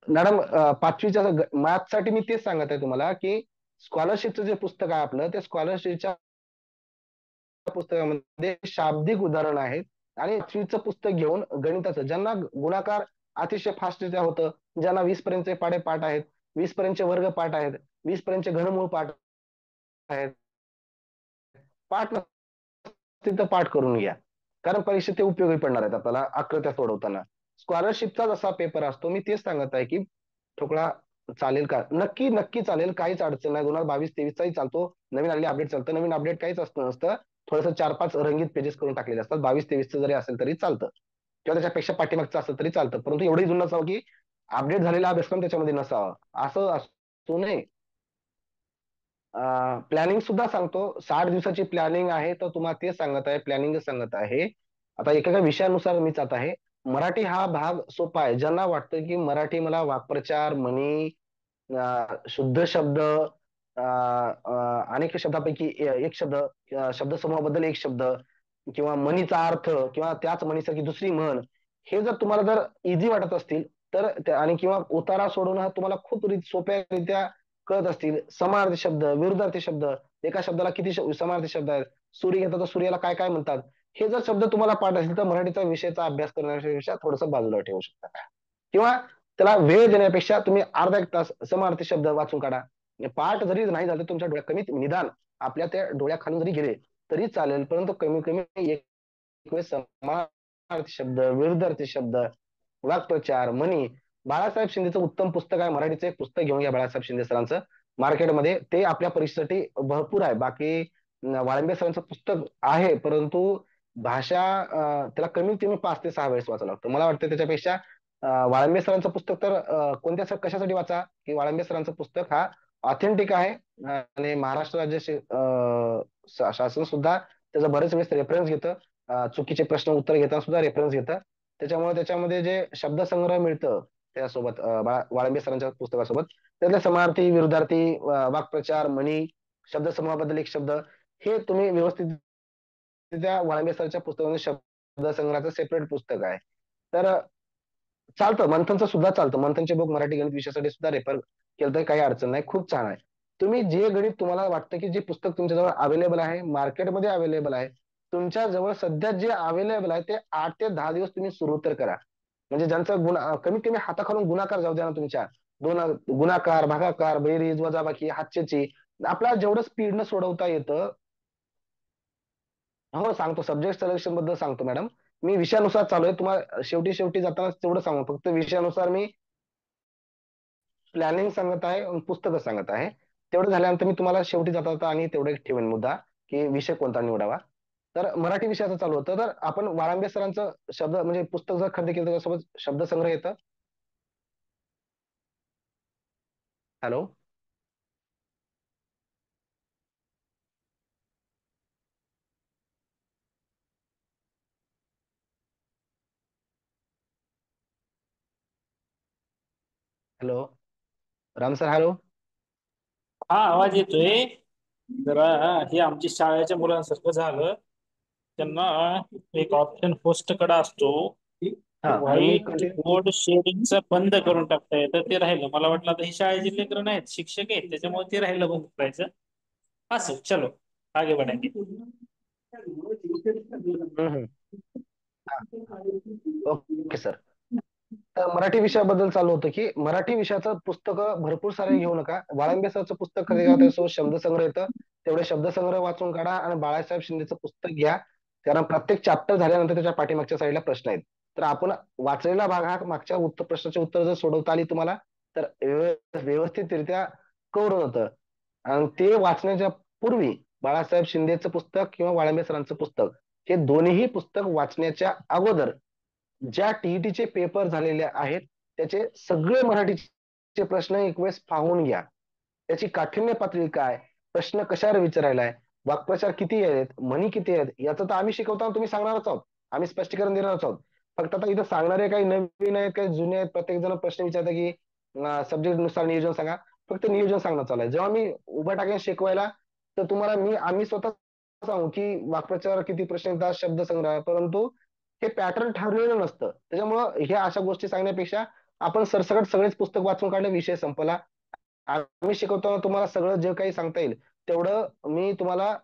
मॅडम 5वीच्या मॅथसाठी मी तेच सांगत आहे तुम्हाला की स्कॉलरशिपचं जे पुस्तक आहे आपलं, त्या स्कॉलरशिपच्या पुस्तकामध्ये शाब्दिक उदाहरण आहेत, आणि 5वीचं पुस्तक घेऊन गणिताचं, ज्यांना गुणाकार अतिशय फास्टरित्या होतं, ज्यांना 20 पर्यंतचे पाढे पाठ आहेत, 20 पर्यंतचे वर्ग पाठ आहेत, 20 पर्यंतचे घनमूळ पाठ आहेत, पाठ नसतील तर पाठ करून घ्या, कारण परीक्षेत ते उपयोगी पडणार आहेत आपल्याला आकृत्या सोडवताना. स्कॉलरशिपचा जसा पेपर असतो, मी तेच सांगत आहे की ठोकळा चालेल का, नक्की नक्की चालेल, काहीच अडचण नाही. 2022-23चाही चालतो, नवीन आलेले अपडेट चालतं, नवीन अपडेट काहीच असतं नसतं, थोडंसं 4 5 रंगीत पेजेस करून टाकलेले असतात. 22-23चं जरी असेल तरी चालतं, किंवा त्याच्यापेक्षा पाठीमागचं असेल तरी चालतं, परंतु एवढंही जुनं नसावं की अपडेट झालेला अभ्यासक्रम त्याच्यामध्ये नसावा, असं असू नये. प्लॅनिंग सुद्धा सांगतो, 60 दिवसाची प्लॅनिंग आहे, तर तुम्हाला तेच सांगत आहे, प्लॅनिंगच सांगत आहे. आता एका विषयानुसार मी जात आहे. मराठी हा भाग सोपा आहे, ज्यांना वाटतं की मराठी मला वाक्प्रचार म्हणी, शुद्ध शब्द, अनेक शब्दापैकी एक शब्द, शब्दसमूहाबद्दल एक शब्द, किंवा म्हणीचा अर्थ, किंवा त्याच म्हणीसारखी दुसरी म्हण, हे जर तुम्हाला जर इझी वाटत असतील तर आणि किंवा उतारा सोडवणं हा तुम्हाला खूप सोप्यारित्या कळत असतील, समानार्थी शब्द विरुद्धार्थी शब्द, एका शब्दाला किती समानार्थी शब्द आहेत, सूर्य घेतात तर सूर्याला काय काय म्हणतात, हे जर शब्द तुम्हाला पाठ असतील तर मराठीचा विषयाचा अभ्यास करण्यापेक्षा थोडंसं बाजूला ठेवू शकता, किंवा त्याला वेळ देण्यापेक्षा तुम्ही अर्धा 1 तास समानार्थी शब्द वाचून काढा. पाठ जरी नाही झालं तुमच्या डोळ्यात, कमीत निदान आपल्या त्या डोळ्याखालून जरी गेले तरी चालेल, परंतु कमी कमी एक वेळ समानार्थी शब्द विरुद्धार्थी शब्द वाक्प्रचार म्हणी बाळासाहेब शिंदेचं उत्तम पुस्तक आहे, मराठीचं एक पुस्तक घेऊन घ्या बाळासाहेब शिंदे सरांचं मार्केटमध्ये. ते आपल्या परीक्षेसाठी भरपूर आहे. बाकी वाळंबे सरांचं पुस्तक आहे, परंतु भाषा त्याला कमीत कमी 5 ते 6 वेळेस वाचावं लागतं. मला वाटतं त्याच्यापेक्षा वाळंबे सरांचं पुस्तक तर कशासाठी वाचा, की वाळंबे सरांचं पुस्तक हा ऑथेंटिक आहे. आणि महाराष्ट्र राज्य शासन सुद्धा त्याचा बरेच वेळेस रेफरन्स घेतं. चुकीचे प्रश्न उत्तर घेताना सुद्धा रेफरन्स घेतं. त्याच्यामुळे त्याच्यामध्ये जे शब्दसंग्रह मिळतं त्यासोबत वाळंबे सरांच्या पुस्तकासोबत, त्यातले समार्थी, विरुद्धार्थी, वाक्प्रचार, म्हणी, शब्दसमूहाबद्दल एक शब्द, हे तुम्ही व्यवस्थित त्या वाळंबे सरांच्या पुस्तकामध्ये शब्दसंग्रहाचं सेपरेट पुस्तक आहे. तर चालतं, मंथनचं सुद्धा चालतं. मंथनचे बुक मराठी गणित विषयासाठी सुद्धा रेफर केलं तर काही अडचण नाही, खूप छान आहे. तुम्ही जे गणित तुम्हाला वाटतं की जे पुस्तक तुमच्याजवळ अवेलेबल आहे, मार्केटमध्ये अवेलेबल आहे, तुमच्या जवळ सध्या जे अवेलेबल आहे ते 8 ते 10 दिवस तुम्ही सुरू तर करा. म्हणजे ज्यांचा कमीत कमी हाताखालून गुणाकार जाऊ द्या ना तुमच्या. दोन गुणाकार, भागाकार, बेरीज, वजाबाकी, हातचेची, आपल्याला जेवढं स्पीडनं सोडवता येतं. हो सांगतो, सब्जेक्ट सिलेक्शन बद्दल सांगतो मॅडम. मी विषयानुसार चालू आहे, तुम्हाला शेवटी शेवटी जाताना तेवढं सांगू, फक्त विषयानुसार मी प्लॅनिंग सांगत आहे आणि पुस्तकं सांगत आहे. तेवढं झाल्यानंतर मी तुम्हाला शेवटी जाता जाता आणि तेवढं एक ठेवेन मुद्दा, की विषय कोणता निवडावा. तर मराठी विषयाचं चालू होतं, तर आपण वाळंबे सरांचं शब्द म्हणजे पुस्तक जर खरेदी केलं तर त्यासोबत शब्दसंग्रह येतं. Hello. Hello. Ram sir, hello. हा, आवाज येतोय. जरा हे आमच्या शाळेच्या मुलांसारखं झालं. त्यांना एक ऑप्शन होस्ट कडे असतो, हा, मी व्हाईट कंटिन्यू. बोर्ड शेअरिंगचा बंद करून टाकता येतं. ते राहिलं. मला वाटलं आता ही शाळेची लेकरं नाहीत, शिक्षक आहेत, त्याच्यामुळे ते राहिलं बंद करायचं. असं चलो आगे बढ़ेंगे. Okay sir. तर मराठी विषयाबद्दल चालू होतं, की मराठी विषयाचं पुस्तकं भरपूर सारे घेऊ नका. वाळंबे सरचं पुस्तक खरेदी करा, त्यासोबत शब्दसंग्रह येतं. तेवढे शब्दसंग्रह वाचून काढा आणि बाळासाहेब शिंदेचं पुस्तक घ्या. कारण प्रत्येक चॅप्टर झाल्यानंतर त्याच्या पाठीमागच्या साईडला प्रश्न आहेत. तर आपण वाचलेला भाग हा मागच्या प्रश्नाचे उत्तर जर सोडवता आली तुम्हाला, तर व्यवस्थितरित्या कव्हर होतं. आणि ते वाचण्याच्या पूर्वी बाळासाहेब शिंदेचं पुस्तक किंवा वाळंबे सरांचं पुस्तक, हे दोन्ही पुस्तक वाचण्याच्या अगोदर ज्या टीईटीचे पेपर झालेले आहेत त्याचे सगळे मराठीचे प्रश्न एक वेळेस पाहून घ्या. त्याची काठिण्य पातळी काय, प्रश्न कशावर विचारायलाय, वाक्प्रचार किती आहेत, म्हणी किती आहेत, याचं तर आम्ही शिकवताना तुम्ही सांगणारच आहोत, आम्ही स्पष्टीकरण देणारच आहोत. फक्त आता इथं सांगणारे काही नवीन आहेत, काही जुने आहेत, प्रत्येक जण प्रश्न विचारतात की सब्जेक्ट नुसार नियोजन सांगा. फक्त नियोजन सांगणं चालू आहे. जेव्हा मी उभं टाकेन शिकवायला, तर तुम्हाला आम्ही स्वतः सांगू की वाक्प्रचार किती प्रश्न येतात, शब्दसंग्रह, परंतु हे पॅटर्न ठरलेलं नसतं. त्याच्यामुळं ह्या अशा गोष्टी सांगण्यापेक्षा आपण सरसकट सगळेच पुस्तक वाचून काढले, विषय संपला. आम्ही शिकवताना तुम्हाला सगळं जे काही सांगता येईल तेवढं मी तुम्हाला.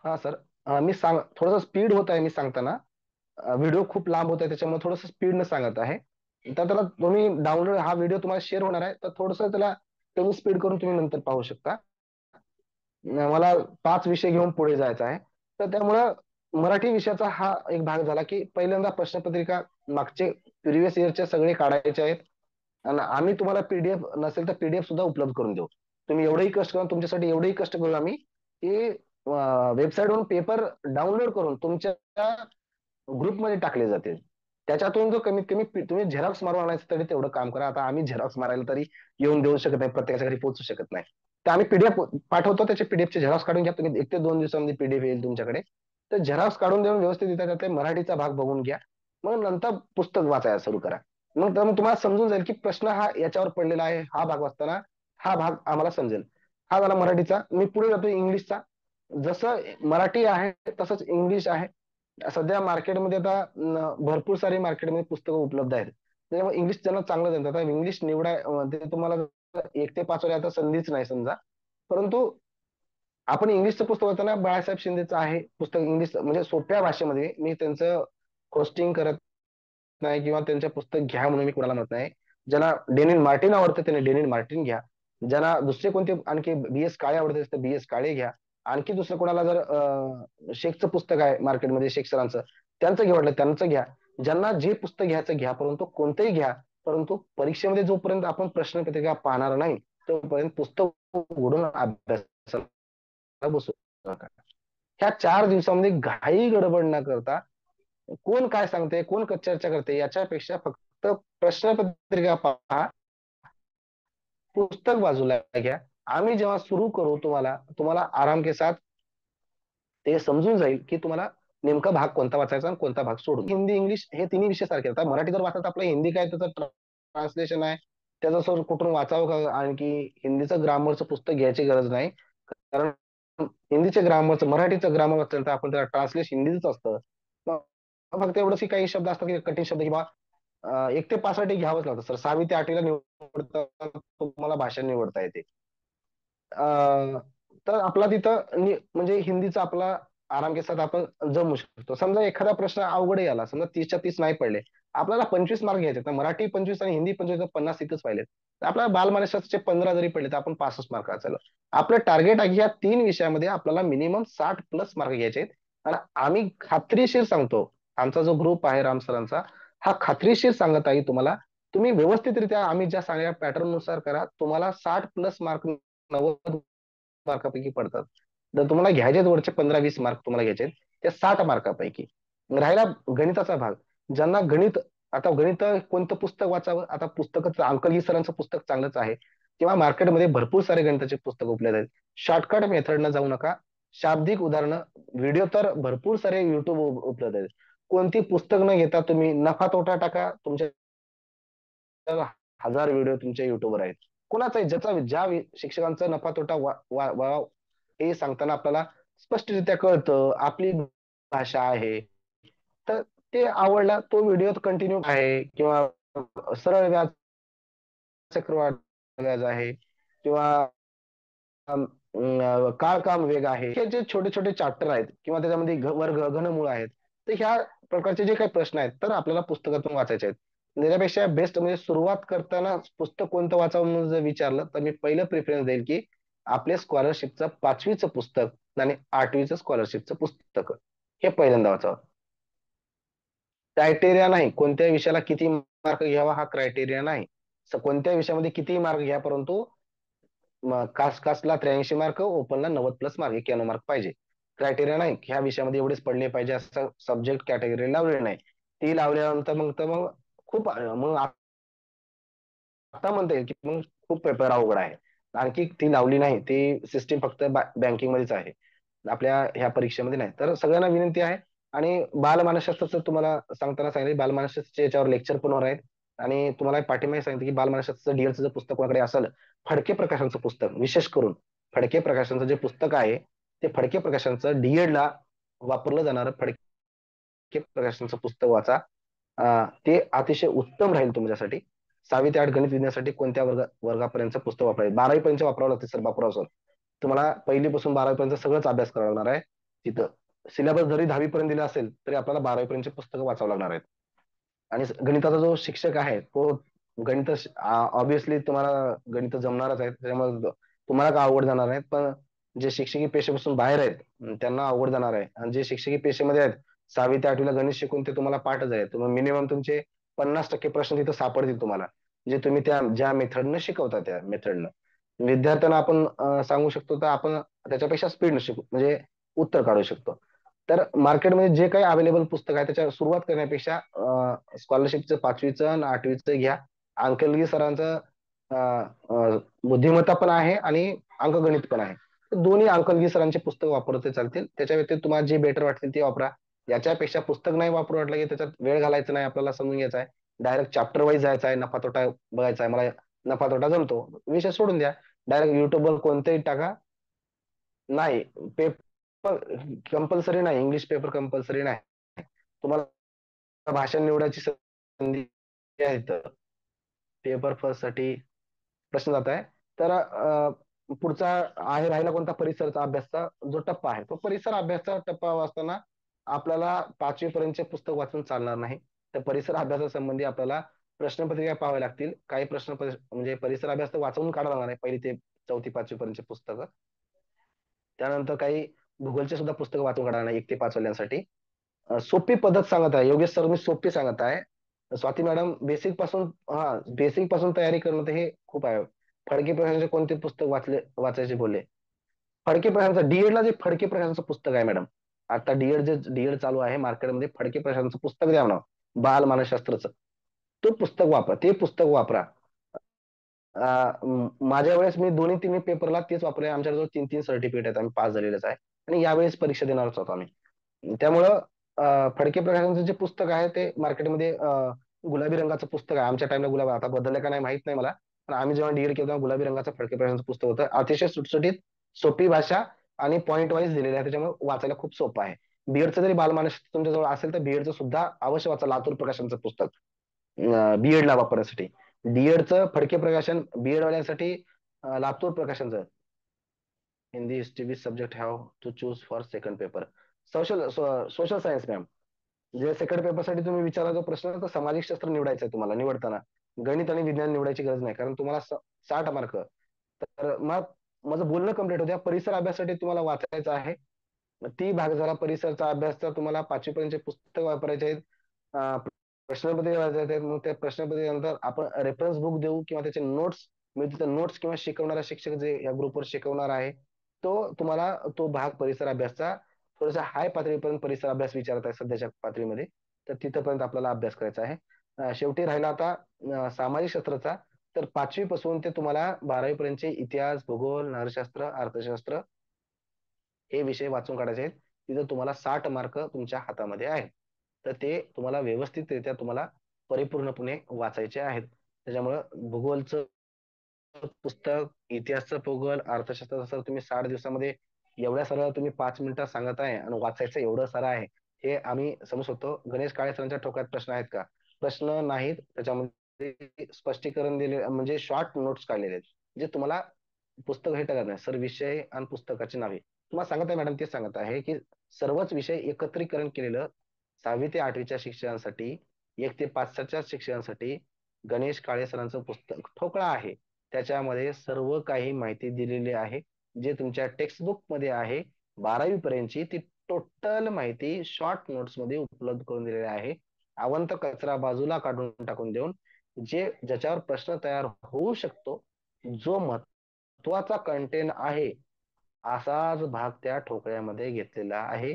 हा सर, मी थोडंसं स्पीड होत आहे मी सांगताना. व्हिडिओ खूप लांब होत आहे, त्याच्यामुळे थोडंसं स्पीडनं सांगत आहे. तर त्याला तुम्ही डाउनलोड, हा व्हिडिओ तुम्हाला शेअर होणार आहे, तर थोडंसं त्याला कमी स्पीड करून तुम्ही नंतर पाहू शकता. मला 5 विषय घेऊन पुढे जायचं आहे. तर त्यामुळं मराठी विषयाचा हा एक भाग झाला, की पहिल्यांदा प्रश्नपत्रिका मागचे प्रिव्हियस इयरचे सगळे काढायचे आहेत. आणि आम्ही तुम्हाला पीडीएफ नसेल तर पीडीएफ सुद्धा उपलब्ध करून देऊ. तुम्ही एवढेही कष्ट करून तुमच्यासाठी एवढेही कष्ट करू आम्ही, की वेबसाईटवरून पेपर डाउनलोड करून तुमच्या ग्रुपमध्ये टाकले जातील. त्याच्यातून जो कमीत कमी तुम्ही झेरॉक्स मारून आणायचं तरी तेवढं काम करा. आता आम्ही झेरॉक्स मारायला तरी येऊन देऊ शकत नाही, प्रत्येकाच्या घरी पोहोचू शकत नाही. तर आम्ही पीडीएफ पाठवतो, त्याचे पीडीएफचे झेरॉक्स काढून घ्या तुम्ही. 1 ते 2 दिवसामध्ये पीडीएफ येईल तुमच्याकडे. तर झेरॉक्स काढून देऊन व्यवस्थित त्याच्यातले मराठीचा भाग बघून घ्या. मग नंतर पुस्तक वाचायला सुरू करा. मग तुम्हाला समजून जाईल की प्रश्न हा याच्यावर पडलेला आहे, हा भाग वाचताना हा भाग आम्हाला समजेल. हा झाला मराठीचा. मी पुढे जातो इंग्लिशचा. जसं मराठी आहे तसंच इंग्लिश आहे. सध्या मार्केटमध्ये आता भरपूर सारी मार्केटमध्ये पुस्तकं उपलब्ध आहेत. त्याच्यामुळे इंग्लिश त्यांना चांगलं जमतं. आता इंग्लिश ते तुम्हाला 1 ते 5 वर आता संधीच नाही समजा. परंतु आपण इंग्लिशचं पुस्तक वाचताना बाळासाहेब शिंदेचं आहे पुस्तक, इंग्लिश म्हणजे सोप्या भाषेमध्ये. मी त्यांचं होस्टिंग करत नाही किंवा त्यांचं पुस्तक घ्या म्हणून मी कुणाला म्हणत नाही. ज्याला डेनिन मार्टिन आवडतं त्याने डेनिन मार्टिन घ्या. ज्यांना दुसरे कोणते आणखी बीएस काळे आवडते तर बीएस काळे घ्या. आणखी दुसरं कोणाला जर शेखचं पुस्तक आहे मार्केटमध्ये, शेख सरांचं, त्यांचं घ्या वाटलं त्यांचं घ्या. ज्यांना जे पुस्तक घ्यायचं घ्या, परंतु कोणतंही घ्या, परंतु परीक्षेमध्ये जोपर्यंत आपण प्रश्नपत्रिका पाहणार नाही तोपर्यंत पुस्तक उघडून अभ्यासाला बसू नका. ह्या 4 दिवसामध्ये घाई गडबड न करता कोण काय सांगते, कोण चर्चा करते, याच्यापेक्षा फक्त प्रश्नपत्रिका पहा, पुस्तक बाजूला घ्या. आम्ही जेव्हा सुरू करू तुम्हाला तुम्हाला आराम के साथ ते समजून जाईल की तुम्हाला नेमका भाग कोणता वाचायचा आणि कोणता भाग सोडून. हिंदी इंग्लिश हे तिन्ही विषय सारखे आता मराठी जर वाचत आपलं हिंदी काय त्याचं ट्रान्सलेशन आहे, त्याचं सर कुठून वाचावं का, आणखी हिंदीचं ग्रामरचं पुस्तक घ्यायची गरज नाही. कारण हिंदीच्या ग्रामरचं मराठीचं ग्रामर असेल तर आपण त्याला ट्रान्सलेशन हिंदीच असतं. मग फक्त एवढंच की काही शब्द असतात की कठीण शब्द किंवा 1 ते 5 साठी घ्यावंच लागतं सर. 6वी ते 8वीला निवडता तुम्हाला भाषा निवडता येते. तर आपला तिथं म्हणजे हिंदीचा आपला आराम के साथ आपण जमू शकतो. समजा एखादा प्रश्न अवघडही आला, समजा 30च्या 30 नाही पडले, आपल्याला 25 मार्क घ्यायचे तर मराठी 25 आणि हिंदी 25 50 इथंच पाहिजे. आपल्याला बालमानसशास्त्राचे 15 जरी पडले तर आपण 65 मार्क असायला. आपलं टार्गेट आहे की या 3 विषयामध्ये आपल्याला मिनिमम 60+ मार्क घ्यायचे आहेत. आणि आम्ही खात्रीशीर सांगतो, आमचा जो ग्रुप आहे राम सरांचा, हा खात्रीशीर सांगत आहे तुम्हाला, तुम्ही व्यवस्थितरित्या आम्ही ज्या सांगल्या पॅटर्न नुसार करा, तुम्हाला 60+ मार्क 90 मार्कापैकी पडतात. तर तुम्हाला घ्यायचे वरचे 15-20 मार्क तुम्हाला घ्यायचे त्या 60 मार्कापैकी. राहिला गणिताचा भाग. ज्यांना गणित, आता गणित कोणतं पुस्तक वाचावं, आता पुस्तकच अंकलगी सरांचं पुस्तक चांगलंच आहे किंवा मार्केटमध्ये भरपूर सारे गणिताचे पुस्तक उपलब्ध आहेत. शॉर्टकट मेथडनं जाऊ नका. शाब्दिक उदाहरणं व्हिडिओ तर भरपूर सारे युट्यूब उपलब्ध आहेत. कोणती पुस्तक न घेता तुम्ही नफा तोटा टाका, तुमच्या 1000 व्हिडिओ तुमच्या युट्यूबवर आहेत. कोणाचाही ज्याचा ज्या शिक्षकांचा नफा तोटा हे सांगताना आपल्याला स्पष्टरित्या कळतं, आपली भाषा आहे, तर ते आवडला तो व्हिडिओ कंटिन्यू आहे किंवा सरळ व्याज, चक्रवाढ व्याज आहे किंवा काळ काम वेग आहे, हे जे छोटे छोटे चॅप्टर आहेत किंवा त्याच्यामध्ये वर्ग घनमूळ आहेत, तर ह्या प्रकारचे जे काही प्रश्न आहेत तर आपल्याला पुस्तकातून वाचायचे आहेत. त्याच्यापेक्षा बेस्ट म्हणजे सुरुवात करताना पुस्तक कोणतं वाचावं म्हणून जर विचारलं तर मी पहिलं प्रेफरन्स देईल की आपल्या स्कॉलरशिपचं 5वीचं पुस्तक आणि 8वीचं स्कॉलरशिपचं पुस्तक हे पहिल्यांदा वाचावं. क्रायटेरिया नाही कोणत्या विषयाला किती मार्क घ्यावा, हा क्रायटेरिया नाही. कोणत्या विषयामध्ये किती मार्क घ्या, परंतु कास्टला 83 मार्क, ओपनला 90+मार्क, 91 मार्क पाहिजे. क्रायटेरिया नाही ह्या विषयामध्ये एवढेच पडले पाहिजे असं सब्जेक्ट कॅटेगरी लावलेली नाही. ती लावल्यानंतर मग खूप मग आता म्हणता येईल की मग खूप पेपर अवघड आहे. आणखी ती लावली नाही, ती सिस्टीम फक्त बँकिंग मध्येच आहे, आपल्या ह्या परीक्षेमध्ये नाही. तर सगळ्यांना विनंती आहे. आणि बालमानसशास्त्राचं तुम्हाला सांगताना सांगितलं, बालमानसशास्त्राचे याच्यावर लेक्चर पण होणार आहेत. आणि तुम्हाला पाठीमागे सांगितलं की बालमानसशास्त्राचं डीएलचं जर पुस्तक कोणाकडे असेल, फडके प्रकाशनचं पुस्तक, विशेष करून फडके प्रकाशनचं जे पुस्तक आहे ते फडके प्रकाशनचं डीएड ला वापरलं जाणारं फडके प्रकाशनचं पुस्तक वाचा. ते अतिशय उत्तम राहील तुमच्यासाठी. 6वी ते 8 गणित विज्ञानासाठी कोणत्या वर्गापर्यंत पुस्तक वापरायचं, 12वी पर्यंत वापरावं लागते सर बापूराव सर. तुम्हाला पहिलीपासून 12वी पर्यंत सगळंच अभ्यास करावा लागणार आहे तिथं. सिलेबस जरी 10वी पर्यंत दिला असेल तरी आपल्याला 12वी पर्यंतची पुस्तकं वाचावं लागणार आहेत. आणि गणिताचा जो शिक्षक आहे तो गणित ऑब्विसली तुम्हाला गणित जमणारच आहे, त्याच्यामुळे तुम्हाला का अवघड जाणार नाही. पण जे शिक्षकी पेशेपासून बाहेर आहेत त्यांना अवघड जाणार आहे. आणि जे शिक्षकी पेशेमध्ये आहेत 6वी ते 8वीला गणित शिकून ते तुम्हाला पाठच आहे, तुम्ही मिनिमम तुमचे 50% प्रश्न तिथं सापडतील तुम्हाला, जे तुम्ही त्या ज्या मेथडनं शिकवता त्या मेथडनं. विद्यार्थ्यांना आपण सांगू शकतो तर आपण त्याच्यापेक्षा स्पीड शिकू म्हणजे उत्तर काढू शकतो. तर मार्केटमध्ये जे काही अवेलेबल पुस्तक आहे त्याच्या सुरुवात करण्यापेक्षा स्कॉलरशिपचं 5वीचं आणि 8वीचं घ्या. अंकलगी सरांचं बुद्धिमत्ता पण आहे आणि अंकगणित पण आहे. दोन्ही अंकलगी सरांचे पुस्तक वापरते चालतील. त्याच्या व्यतिरिक्त तुम्हाला जे बेटर वाटतील ते वापरा. याच्यापेक्षा पुस्तक नाही वापरू वाटलं की त्याच्यात वेळ घालायचा नाही, आपल्याला समजून घ्यायचा आहे. डायरेक्ट चॅप्टर वाईज जायचं आहे, नफा तोटा बघायचा आहे, मला नफा तोटा जमतो, विषय सोडून द्या. डायरेक्ट युट्यूबवर कोणतेही टाका. नाही, पेपर कंपल्सरी नाही, इंग्लिश पेपर कंपल्सरी नाही. तुम्हाला भाषा निवडायची संधी आहे इथं. पेपर फर्स्ट साठी प्रश्न जात आहे. तर पुढचा आहे राहिला कोणता, परिसरचा अभ्यासचा जो टप्पा आहे, तो परिसर अभ्यासचा टप्पा वाचताना आपल्याला 5वी पर्यंतचे पुस्तक वाचून चालणार नाही. तर परिसर अभ्यासासंबंधी आपल्याला प्रश्नपत्रिका पाहाव्या लागतील. काही प्रश्न म्हणजे परिसर अभ्यास तर वाचवून काढावा लागणार आहे, पहिली ते 4थी 5वी पर्यंतचे पुस्तकं. त्यानंतर काही भूगोलचे सुद्धा पुस्तकं वाचून काढणार नाही 1 ते 5 वाल्यांसाठी. सोपी पद्धत सांगत आहे योगेश सर, मी सोपी सांगत आहे. स्वाती मॅडम, बेसिक पासून तयारी करणं तर हे खूप आहे. फडके प्रशांतचे कोणते पुस्तक वाचायचे बोलले? फडके प्रशांतचं डीएड ला जे फडके प्रशांतचं पुस्तक आहे मॅडम, आता डीएड चालू आहे मार्केटमध्ये, फडके प्रशांतचं पुस्तक द्या म्हणा, बाल मानसशास्त्रचं. ते पुस्तक वापरा. माझ्या वेळेस मी दोन्ही तिन्ही पेपरला तेच वापरले. आमच्याजवळ तीन तीन सर्टिफिकेट आहेत, आम्ही पास झालेलेच आहे. आणि यावेळेस परीक्षा देणारच होतो आम्ही. त्यामुळं फडके प्रकाशनचं जे पुस्तक आहे ते मार्केटमध्ये गुलाबी रंगाचं पुस्तक आहे. आमच्या टाइमला गुलाबी, आता बदललं का नाही माहित नाही मला, पण आम्ही जेव्हा डीएड केलं तेव्हा गुलाबी रंगाचं फडके प्रकाशनचं पुस्तक होतं. अतिशय सुटसुटीत, सोपी भाषा आणि पॉईंट वाईज दिलेले आहे, त्याच्यामुळे वाचायला खूप सोपं आहे. बीएडचं जरी बालमानस तुमच्याजवळ असेल तर बीएडचं सुद्धा अवश्य वाचा, लातूर प्रकाशनचं पुस्तक बीएड ला वापरण्यासाठी. डीएडचं फडके प्रकाशन बीएड वाल्यांसाठी, लातूर प्रकाशनचं Hindi history which subject have to choose for second paper. Social science ma'am, जे सेकंड पेपरसाठी तुम्ही विचारला जो प्रश्न आहे, तो सामाजिक शास्त्र निवडायचं आहे तुम्हाला निवडताना. गणित आणि विज्ञान निवडायची गरज नाही, कारण तुम्हाला 60 मार्क. तर मग माझं बोलणं कंप्लीट होत्या. परिसर अभ्यासासाठी तुम्हाला वाचायचं आहे. ती भाग झाला परिसरचा अभ्यासचा. तुम्हाला 5वी पर्यंतचे पुस्तक वापरायचे आहेत. प्रश्नपत्रिका वाचायचे आहेत. मग त्या प्रश्नपत्रिकेनंतर आपण रेफरन्स बुक देऊ किंवा त्याचे नोट्स, मी तिथं नोट्स किंवा शिकवणारा शिक्षक जे या ग्रुपवर शिकवणार आहे, तो तुम्हाला तो भाग परिसर अभ्यासचा थोडासा हाय पातळीपर्यंत परिसर अभ्यास विचारत आहे सध्याच्या पातळीमध्ये, तर तिथपर्यंत आपल्याला अभ्यास करायचा आहे. शेवटी राहिला आता सामाजिक शास्त्राचा. तर 5वी पासून ते तुम्हाला 12वी पर्यंतचे इतिहास, भूगोल, नगरशास्त्र, अर्थशास्त्र हे विषय वाचून काढायचे आहेत. तिथं तुम्हाला 60 मार्क तुमच्या हातामध्ये आहेत. तर ते तुम्हाला व्यवस्थितरित्या तुम्हाला परिपूर्णपणे वाचायचे आहेत. त्याच्यामुळं भूगोलचं पुस्तक, इतिहासचं, भूगोल, अर्थशास्त्राचं सर तुम्ही 60 दिवसामध्ये एवढ्या सारं तुम्ही 5 मिनिटात सांगत आहे आणि वाचायचं एवढं सारं आहे, हे आम्ही समजू शकतो. गणेश काळे सरांच्या ठोक्यात प्रश्न आहेत का? प्रश्न नाहीत त्याच्यामध्ये, स्पष्टीकरण दिले म्हणजे शॉर्ट नोट्स काढलेले आहेत, जे तुम्हाला पुस्तक हे टाकत नाही सर. विषय आणि पुस्तकाची नावे तुम्हाला सांगत आहे मॅडम, तेच सांगत आहे की सर्वच विषय एकत्रीकरण केलेलं 6वी ते 8वीच्या शिक्षणासाठी, 1 ते 5च्या शिक्षणासाठी गणेश काळे सरांचं पुस्तक ठोकळा आहे. त्याच्यामध्ये सर्व काही माहिती दिलेली आहे, जे तुमच्या टेक्स्टबुक मध्ये आहे. 12वी पर्यंतची ती टोटल माहिती शॉर्ट नोट्स मध्ये उपलब्ध करून दिलेली आहे. अवंत कचरा बाजूला काढून टाकून देऊन, ज्याच्यावर प्रश्न तयार होऊ शकतो, जो महत्वाचा कंटेंट आहे, असाच भाग त्या ठोकळ्यामध्ये घेतलेला आहे.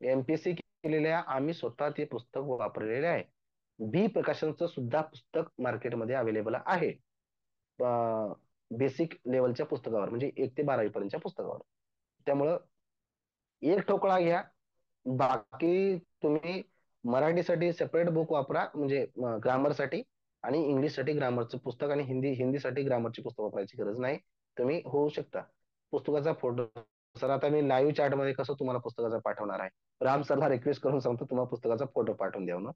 एमपीएससी केलेल्या आम्ही स्वतः ते पुस्तक वापरलेले आहे. बी प्रकाशनचं सुद्धा पुस्तक मार्केटमध्ये अवेलेबल आहे, बेसिक लेवलच्या पुस्तकावर, म्हणजे 1 ते 12वी पर्यंतच्या पुस्तकावर. त्यामुळं एक ठोकळा घ्या. बाकी तुम्ही मराठीसाठी सेपरेट बुक वापरा, म्हणजे ग्रामरसाठी, आणि इंग्लिशसाठी ग्रामरचं पुस्तक, आणि हिंदीसाठी ग्रामरची पुस्तक वापरायची गरज नाही. तुम्ही होऊ शकता. पुस्तकाचा फोटो सर, आता मी लाईव्ह चॅट मध्ये कसं तुम्हाला पुस्तकाचा पाठवणार आहे, राम सरला रिक्वेस्ट करून सांगतो तुम्हाला पुस्तकाचा फोटो पाठवून द्या म्हणून.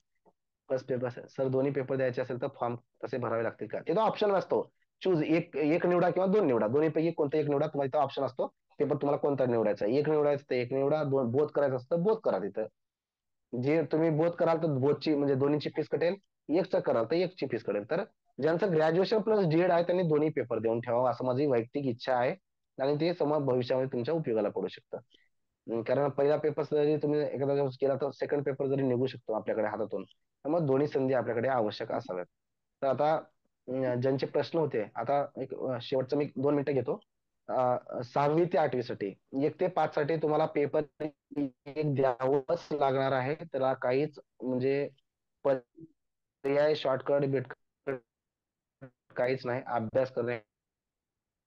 फर्स्ट पेपर सर, दोन्ही पेपर द्यायचे असेल तर फॉर्म तसे भरावे लागतील का? ते तो ऑप्शन असतो. चूज एक एक निवडा किंवा दोन निवडा, दोन्हीपैकी कोणतं एक निवडा, तुम्हाला इथं ऑप्शन असतो. पेपर तुम्हाला कोणता निवडायचा, एक निवडायचं तर एक निवडा, दोन बोध करायचं असतं तर बोध करा. तिथं जे तुम्ही बोध कराल तर बोधची म्हणजे दोन्हीची फीस कटेल, एकच कराल तर एकची फीस कटेल. तर ज्यांचं ग्रॅज्युएशन प्लस डीएड आहे त्यांनी दोन्ही पेपर देऊन ठेवावा, असं माझी वैयक्तिक इच्छा आहे. आणि ते समोर भविष्यामध्ये तुमच्या उपयोगाला पडू शकतं. कारण पहिला पेपर जरी तुम्ही एखादा दिवस केला तर सेकंड पेपर जरी निघू शकतो आपल्याकडे हातातून. त्यामुळे दोन्ही संधी आपल्याकडे आवश्यक असाव्यात. तर आता ज्यांचे प्रश्न होते, आता एक शेवटचं मी 2 मिनिटं घेतो. 6वी ते 8वी साठी, 1 ते 5 साठी तुम्हाला पेपर एक द्यावंच लागणार आहे. त्याला काहीच म्हणजे पर्याय, शॉर्टकट बिटकट काहीच नाही. अभ्यास करणे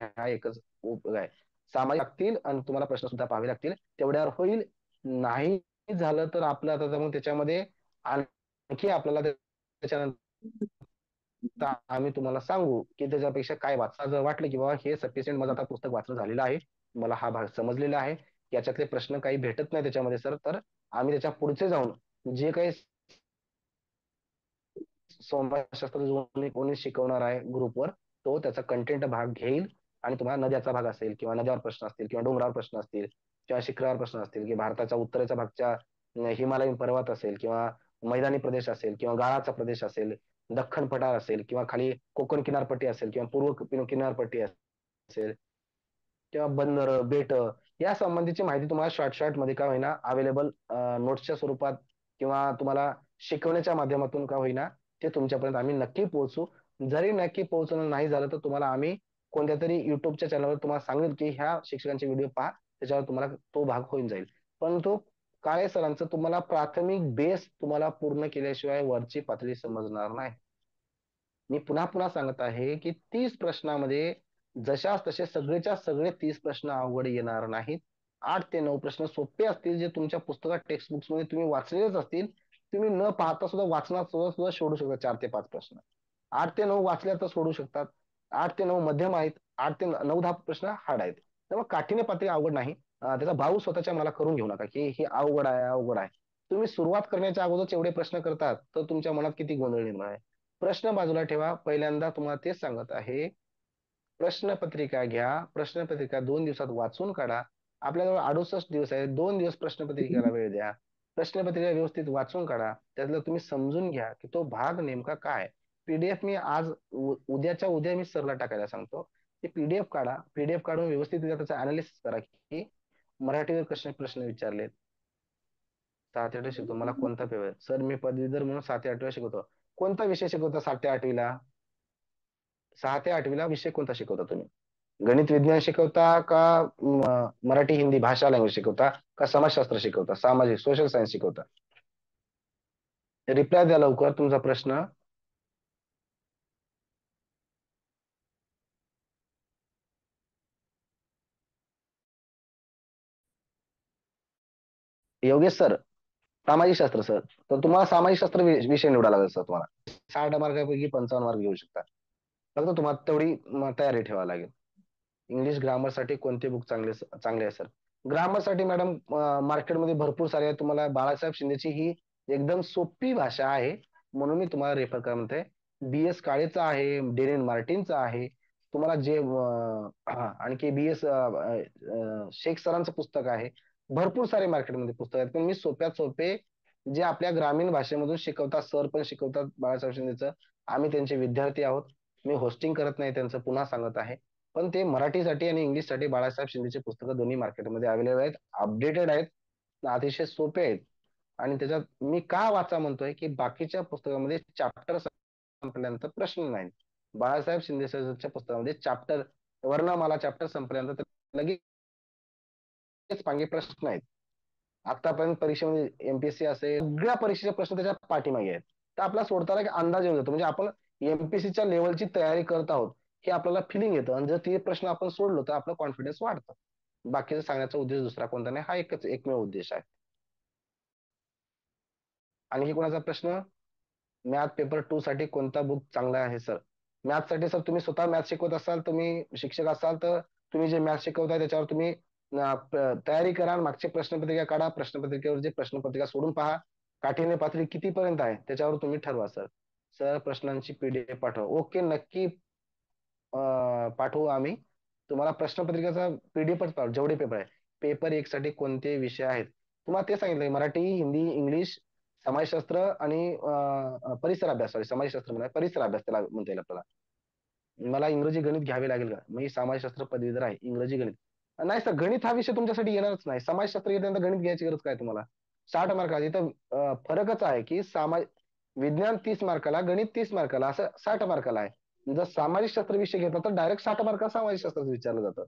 हा एकच उपयोग आहे. सामायिक लागतील आणि तुम्हाला प्रश्न सुद्धा पाहावे लागतील, तेवढ्यावर होईल. नाही झालं तर आपलं आता त्यामुळे त्याच्यामध्ये आणखी आपल्याला त्याच्यानंतर आम्ही तुम्हाला सांगू की त्याच्यापेक्षा काय वाचा. जर वाटलं की बाबा हे सफिशियंट, माझं आता पुस्तक वाचणं झालेलं आहे, मला हा भाग समजलेला आहे, याच्यातले प्रश्न काही भेटत नाही त्याच्यामध्ये सर, तर आम्ही त्याच्या पुढचे जाऊन जे काही समाजशास्त्र जो कोणी शिकवणार आहे ग्रुपवर, तो त्याचा कंटेंट भाग घेईल. आणि तुम्हाला नद्याचा भाग असेल किंवा नद्यावर प्रश्न असतील किंवा डोंगरावर प्रश्न असतील किंवा शिखरावर प्रश्न असतील, की भारताच्या उत्तरेच्या भागच्या हिमालयीन पर्वत असेल किंवा मैदानी प्रदेश असेल किंवा गाळाचा प्रदेश असेल, दख्खन पठार असेल किंवा खाली कोकण किनारपट्टी असेल किंवा पूर्व किनारपट्टी असेल किंवा बंदर, बेट, या संबंधीची माहिती तुम्हाला शॉर्ट मध्ये का होईना अवेलेबल नोट्सच्या स्वरूपात किंवा तुम्हाला शिकवण्याच्या माध्यमातून का होईना ते तुमच्यापर्यंत आम्ही नक्की पोहोचू. जरी नक्की पोहोचणं नाही झालं तर तुम्हाला आम्ही कोणत्या तरी युट्यूबच्या चॅनलवर तुम्हाला सांगेल की ह्या शिक्षकांचे व्हिडिओ पहा, त्याच्यावर तुम्हाला तो भाग होऊन जाईल. परंतु काळे सरांचं तुम्हाला प्राथमिक बेस तुम्हाला पूर्ण केल्याशिवाय वरची पातळी समजणार नाही. मी पुन्हा पुन्हा सांगत आहे की 30 प्रश्नामध्ये जशाच तसे सगळेच्या सगळे 30 प्रश्न अवघड येणार नाहीत. 8 ते 9 प्रश्न सोपे असतील, जे तुमच्या पुस्तकात टेक्स्ट बुक्स मध्ये तुम्ही वाचलेच असतील. तुम्ही न पाहता सुद्धा वाचनात सुद्धा सुद्धा सोडू शकता 4 ते 5 प्रश्न. 8 ते 9 वाचल्या तर सोडू शकतात. 8 ते 9 मध्यम आहेत. 8 ते 9 10 प्रश्न हार्ड आहेत. त्यामुळे काठीण्य पातळी अवघड नाही. त्याचा भाव स्वतःच्या मला करून घेऊ नका की हे अवघड आहे अवघड आहे. तुम्ही सुरुवात करण्याच्या अगोदर एवढे प्रश्न करतात तर तुमच्या मनात किती गोंधळ निर्माण आहे. प्रश्न बाजूला ठेवा. पहिल्यांदा तुम्हाला तेच सांगत आहे, प्रश्नपत्रिका घ्या. प्रश्नपत्रिका 2 दिवसात वाचून काढा. आपल्याजवळ 68 दिवस आहे. 2 दिवस प्रश्नपत्रिकेला वेळ द्या. प्रश्नपत्रिका व्यवस्थित वाचून काढा. त्यातलं तुम्ही समजून घ्या की तो भाग नेमका काय. पीडीएफ मी आज उद्याच्या उद्या मी सरला टाकायला सांगतो. ते पीडीएफ काढा. पीडीएफ काढून व्यवस्थित त्याचा अनालिसिस करा की मराठीवर कसे प्रश्न विचारलेत. 7 ते 8 शिकतो. मला कोणता पेपर सर, मी पदवीधर म्हणून 7 ते 8 शिकवतो. कोणता विषय शिकवता 7 ते 8वीला? 6 ते 8वीला विषय कोणता शिकवता तुम्ही? गणित विज्ञान शिकवता का मराठी हिंदी भाषा लँग्वेज शिकवता का समाजशास्त्र शिकवता, सामाजिक सोशल सायन्स शिकवता? रिप्लाय द्या लवकर तुमचा प्रश्न. योगेश सर, सामाजिक शास्त्र सर. तर तुम्हाला सामाजिक शास्त्र विषय निवडा लागेल सर. तुम्हाला 60 मार्कापैकी 55 मार्क घेऊ शकता. फक्त तुम्हाला तेवढी तयारी ठेवावी लागेल. इंग्लिश ग्रामर साठी कोणते बुक चांगले चांगले आहे सर? ग्रामर साठी मॅडम मार्केटमध्ये भरपूर सारे आहे. तुम्हाला बाळासाहेब शिंदेची ही एकदम सोपी भाषा आहे म्हणून मी तुम्हाला रेफर करा म्हणते. बी एस काळेचा आहे, डेरेन मार्टिनचा आहे. तुम्हाला जे आणखी बी एस शेख सरांचं पुस्तक आहे. भरपूर सारे मार्केटमध्ये पुस्तक आहेत, पण मी सोप्यात सोपे जे आपल्या ग्रामीण भाषेमधून शिकवतात, सर पण शिकवतात बाळासाहेब शिंदेचं. आम्ही त्यांचे विद्यार्थी आहोत. मी होस्टिंग करत नाही त्यांचं, पुन्हा सांगत आहे. पण ते मराठीसाठी आणि इंग्लिशसाठी बाळासाहेब शिंदेचे पुस्तकं दोन्ही मार्केटमध्ये अवेलेबल आहेत, अपडेटेड आहेत, अतिशय सोपे आहेत. आणि त्याच्यात मी का वाचा म्हणतोय की बाकीच्या पुस्तकामध्ये चॅप्टर संपल्यानंतर प्रश्न नाही. बाळासाहेब शिंदे सरच्या पुस्तकामध्ये चॅप्टर, वर्णमाला चॅप्टर संपल्यानंतर लगेच मागे प्रश्न आहेत. आतापर्यंत परीक्षेमध्ये एमपीएससी असेल, सगळ्या परीक्षेचे प्रश्न त्याच्या पाठीमागे आहेत. तर आपला सोडताना एक अंदाज येऊ जातो, म्हणजे आपण एमपीएससीच्या लेवलची तयारी करत आहोत हे आपल्याला फिलिंग येतं. आणि जर ते प्रश्न आपण सोडलो तर आपलं कॉन्फिडन्स वाढतं. बाकीचा सांगण्याचा उद्देश दुसरा कोणता नाही, हा एकच एकमेव उद्देश आहे. आणखी कोणाचा प्रश्न? मॅथ पेपर 2 साठी कोणता बुक चांगला आहे सर? मॅथ साठी सर तुम्ही स्वतः मॅथ शिकवत असाल, तुम्ही शिक्षक असाल तर तुम्ही जे मॅथ शिकवताय त्याच्यावर तुम्ही तयारी करा. मागची प्रश्नपत्रिका काढा. प्रश्नपत्रिकेवर जे प्रश्नपत्रिका सोडून पहा. काठीण्य पातळी कितीपर्यंत आहे त्याच्यावर तुम्ही ठरवा सर. सर प्रश्नांची पीडीएफ पाठवा. ओके, नक्की पाठवू आम्ही तुम्हाला. प्रश्नपत्रिकेचा पीडीएफच पाठवू. जेवढे पेपर आहे, पेपर 1 साठी कोणते विषय आहेत तुम्हाला ते सांगितलंय. मराठी, हिंदी, इंग्लिश, समाजशास्त्र आणि परिसर अभ्यास. सॉरी, समाजशास्त्र म्हणा, परिसर अभ्यास त्याला म्हणता येईल आपल्याला. मला इंग्रजी गणित घ्यावे लागेल का? मी समाजशास्त्र पदवीधर आहे. इंग्रजी गणित नाही सर, गणित हा विषय तुमच्यासाठी येणारच नाही. समाजशास्त्र येताना गणित घ्यायची गरज काय तुम्हाला? 60 मार्क. इथं फरकच आहे की विज्ञान 30 मार्काला, गणित 30 मार्काला, असं 60 मार्काला आहे. जर सामाजिक शास्त्र विषय घेतला तर डायरेक्ट 60 मार्काला सामाजिक शास्त्राचं विचारलं जातं.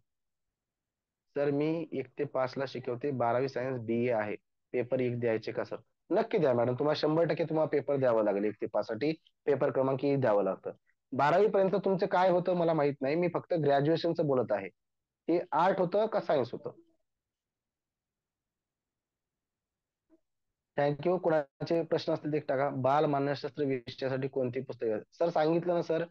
सर मी 1 ते 5 ला शिकवते. 12वी सायन्स BA आहे. पेपर 1 द्यायचे का सर? नक्की द्या मॅडम. तुम्हाला 100% तुम्हाला पेपर द्यावा लागेल. 1 ते 5 साठी पेपर क्रमांक 1 द्यावं लागतं. 12वी पर्यंत तुमचं काय होतं मला माहित नाही. मी फक्त ग्रॅज्युएशनचं बोलत आहे. ते आर्ट होतं का सायन्स होतं? थँक्यू. कोणाचे प्रश्न असतील ते टाका. बाल मानसशास्त्र विषयासाठी कोणती पुस्तके? सर सांगितलं ना सर,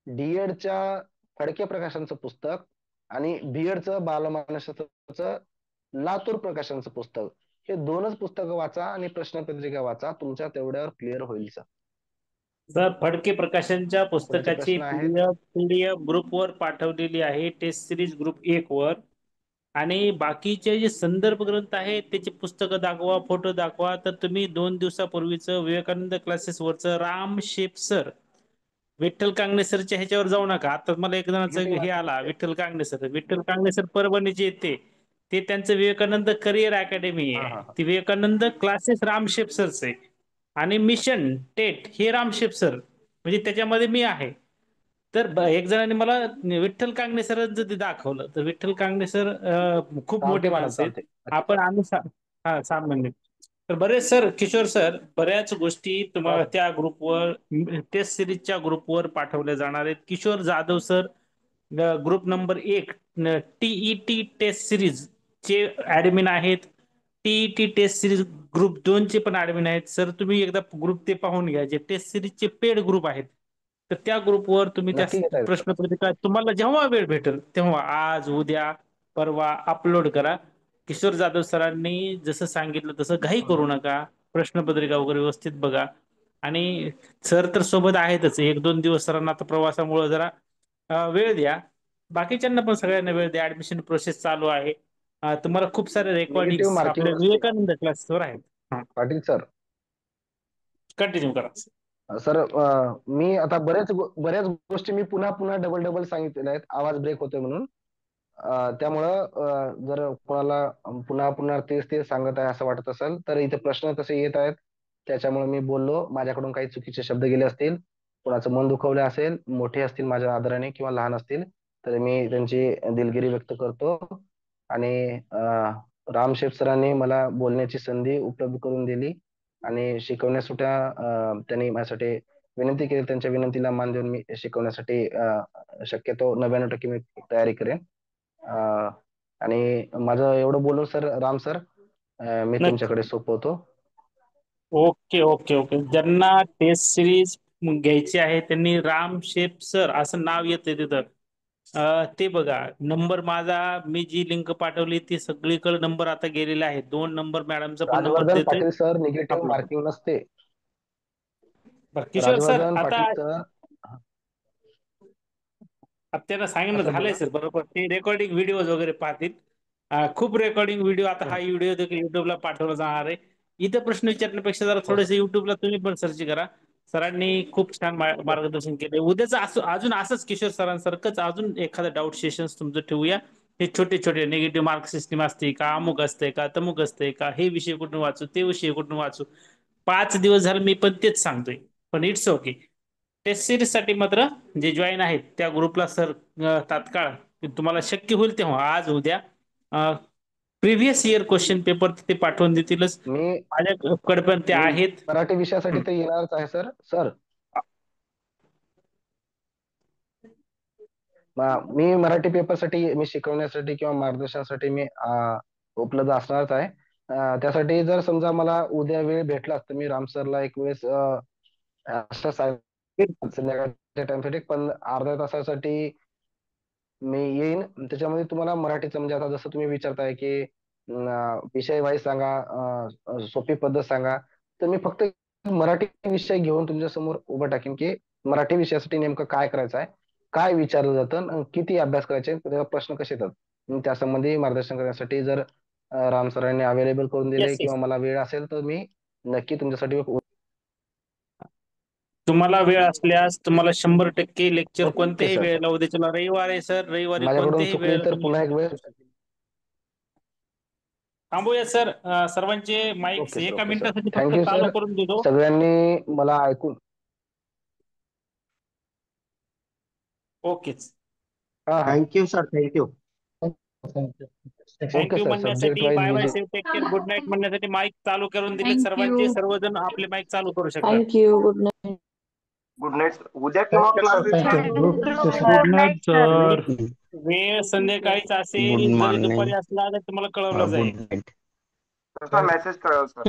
डीएडच्या फडके प्रकाशनचं पुस्तक आणि बीएडचं बालमानसशास्त्राचं लातूर प्रकाशनचं पुस्तक, हे 2च पुस्तकं वाचा आणि प्रश्नपत्रिका वाचा. तुमच्या तेवढ्यावर क्लिअर होईल सर. सर फडके प्रकाशनच्या कोणाचे पुस्तकाची प्रश्न आहेत? पीडीएफ ग्रुपवर पाठवलेली आहे, टेस्ट सिरीज ग्रुप 1 वर. आणि बाकीचे जे संदर्भ ग्रंथ आहेत त्याची पुस्तकं दाखवा, फोटो दाखवा. तर तुम्ही 2 दिवसापूर्वीचं विवेकानंद क्लासेसवरचं राम शेप सर, विठ्ठल कांगणे सरच्या ह्याच्यावर जाऊ नका. आता मला एक जणांचा मीटिंग हे आला, विठ्ठल कांगणे सर. विठ्ठल कांगणे सर परभणीचे येते. ते त्यांचं विवेकानंद करिअर अकॅडमी हा आहे. हा हा. ती विवेकानंद क्लासेस रामशेप सरच आहे. आणि मिशन टेट हे रामशेप सर, म्हणजे त्याच्यामध्ये मी आहे. तर एक जणांनी मला विठ्ठल कांगणे सरांचं ते दाखवलं. तर विठ्ठल कांगणे सर खूप मोठे चालते मॅडम, माणसं आहेत. चालते. अच्छा. आपण आम्ही हा सामान्य. तर बरेच सर, किशोर सर, बऱ्याच गोष्टी हा तुम्हाला सर. त्या ग्रुपवर, टेस्ट सिरीजच्या ग्रुपवर पाठवल्या जाणार आहेत. Kishor Jadhav sir group number 1 TET test series चे ऍडमिन आहेत. टीईटी टेस्ट सिरीज ग्रुप 2 चे पण ऍडमिन आहेत. सर तुम्ही एकदा ग्रुप ते पाहून घ्या, जे टेस्ट सिरीजचे पेड ग्रुप आहेत. तर त्या ग्रुपवर तुम्ही त्या नक्की घेता येईल सर. प्रश्न पत्रिका तुम्हाला जेव्हा वेळ भेटेल तेव्हा, आज, उद्या, परवा अपलोड करा. किशोर जाधव सरांनी जसं सांगितलं तसं घाई करू नका. प्रश्नपत्रिका वगैरे व्यवस्थित बघा. आणि सर तर सोबत आहेतच. 1-2 दिवस सरांना आता प्रवासामुळे जरा वेळ द्या. बाकीच्यांना पण सगळ्यांना वेळ द्या. ऍडमिशन प्रोसेस चालू आहे. तुम्हाला खूप सारे रेकॉर्डिंग निगेटिव्ह मार्किंग आपल्या नसते. विवेकानंद क्लासवर आहेत. पाटील सर. कंटिन्यू करा. सर, मी आता बऱ्याच गोष्टी मी पुन्हा पुन्हा डबल डबल सांगितलेल्या आहेत, आवाज ब्रेक होतोय म्हणून. त्यामुळं जर कोणाला पुन्हा पुन्हा तेच तेच सांगत आहे असं वाटत असेल, तर इथे प्रश्न तसे येत आहेत. त्याच्यामुळे मी बोललो, माझ्याकडून काही चुकीचे शब्द गेले असतील, कोणाचं मन दुखवलं असेल, मोठे असतील माझ्या आदराने किंवा लहान असतील, तर मी त्यांची दिलगिरी व्यक्त करतो. आणि रामशेठ सरांनी मला बोलण्याची संधी उपलब्ध करून दिली आणि शिकवण्यासाठी त्यांनी माझ्यासाठी विनंती केली. त्यांच्या विनंतीला मान देऊन मी शिकवण्यासाठी शक्यतो 99% मी तयारी करेन. आणि माझं एवढं बोलून सर, राम सर, मी नक्की. तुमच्याकडे सोपवतो. Okay okay okay. ज्यांना टेस्ट सिरीज घ्यायची आहे त्यांनी राम शेप सर असं नाव येते तिथं. ते बघा. नंबर माझा, मी जी लिंक पाठवली ती सगळीकडे नंबर आता गेलेला आहे. 2 नंबर मॅडमचा पण नंबर राजवर्धन देतोय पाटील सर, निगेटिव्ह आपला. मार्किंग नसते. बरं किशोर सर, राजवर्धन आता पाटील सर. त्यांना हा सांगितलं सर, झालंय बोला. सर, बरोबर. ते रेकॉर्डिंग व्हिडिओ वगैरे पाहतील. खूप रेकॉर्डिंग व्हिडिओ आता हा हं. व्हिडिओ देखील युट्यूबला पाठवला जाणार आहे. इथं प्रश्न विचारण्यापेक्षा जरा हो थोडेसे सर. युट्यूबला तुम्ही पण सर्च करा. सरांनी खूप छान बर. मार्गदर्शन केले. उद्याच अजून असंच किशोर सरांसारखंच अजून एखादं डाऊट सेशन्स तुमचं ठेवूया. हे छोटे छोटे निगेटिव्ह मार्क सिस्टीम असते का, अमुक असते का, तमुक असते का, हे विषय कुठून वाचू, ते विषय कुठून वाचू. 5 दिवस झाले मी पण तेच सांगतोय. पण इट्स ओके. टेस्ट सिरीज साठी मात्र जे जॉईन आहेत त्या ग्रुपला सर तात्काळ तुम्हाला शक्य होईल तेव्हा, आज, उद्या, प्रिव्हियस इयर क्वेश्चन पेपर ते पाठवून देतीलच. मी माझ्याकडे पण ते मी आहेत. मराठी विषयासाठी तर येणारच आहे सर. सर, मी मराठी पेपरसाठी, मी शिकवण्यासाठी किंवा मार्गदर्शनासाठी मी उपलब्ध असणारच आहे. त्यासाठी जर समजा मला उद्या वेळ भेटला तर मी राम सरला एक वेळेस असं संध्याकाळच्या टाइमसाठी पण अर्ध्या तासासाठी मी येईन. त्याच्यामध्ये तुम्हाला मराठीचं म्हणजे आता जसं तुम्ही विचारताय की विषय वाईज सांगा, सोपी पद्धत सांगा, तर मी फक्त मराठी विषय घेऊन तुमच्या समोर उभं टाकेन की मराठी विषयासाठी नेमकं काय करायचं आहे, काय विचारलं जातं, किती अभ्यास करायचे, त्याचा प्रश्न कसे येतात. त्यासंबंधी मार्गदर्शन करण्यासाठी जर राम सरांनी अवेलेबल करून दिले येस किंवा येस. मला वेळ असेल तर मी नक्की तुमच्यासाठी तुम्हाला वेळ असल्यास तुम्हाला 100% लेक्चर ओके कोणत्याही सर. वेळेला, उद्याच्याला रविवार आहे सर, रविवारी माझ्याकडून कोणत्याही चुकली वेळेला तर तुम्ही पुन्हा एक attend वेळ. करू शकता. थांबूया सर. सर्वांचे माईक ओके सर, एका ओके सर. मिनिटासाठी फक्त थँक्यू चालू सर. करून देतो. सगळ्यांनी मला ऐकून. ओकेच. हा हा. Thank you sir, thank you. Okay thank you sir. Subject म्हणण्यासाठी, वाईज बाय मी बाय, जे सेफ, टेक केअर, गुड नाईट म्हणण्यासाठी माईक चालू करून दिलेत थँक सर्वांचे. यू. सर्वजण आपले माईक चालू करू शकतात. Thank you. Good night. Good night. उद्या केव्हा क्लास आहे सर? Good night sir. वेळ संध्याकाळीच गुड असेल, जरी दुपारी मॉर्निंग. असला तर तुम्हाला कळवलं गुड जाईल. नाईट. तसा मेसेज कळेल sir.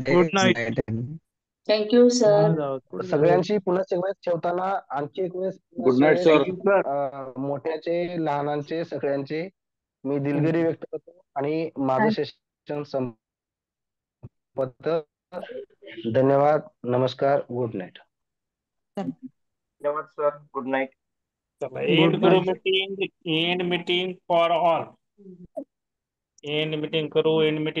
Good night. Night. Thank you sir. सगळ्यांची पुन्हा वेळेस ठेवताना आणखी एक वेळेस गुड नाईट सर. मोठ्याचे, लहानांचे, सगळ्यांचे मी दिलगिरी व्यक्त करतो आणि माझं सेशन संपत. धन्यवाद. नमस्कार. Good night. धन्यवाद सर. Good night. चला एंड करू meeting. End meeting for all. End meeting करू. End meeting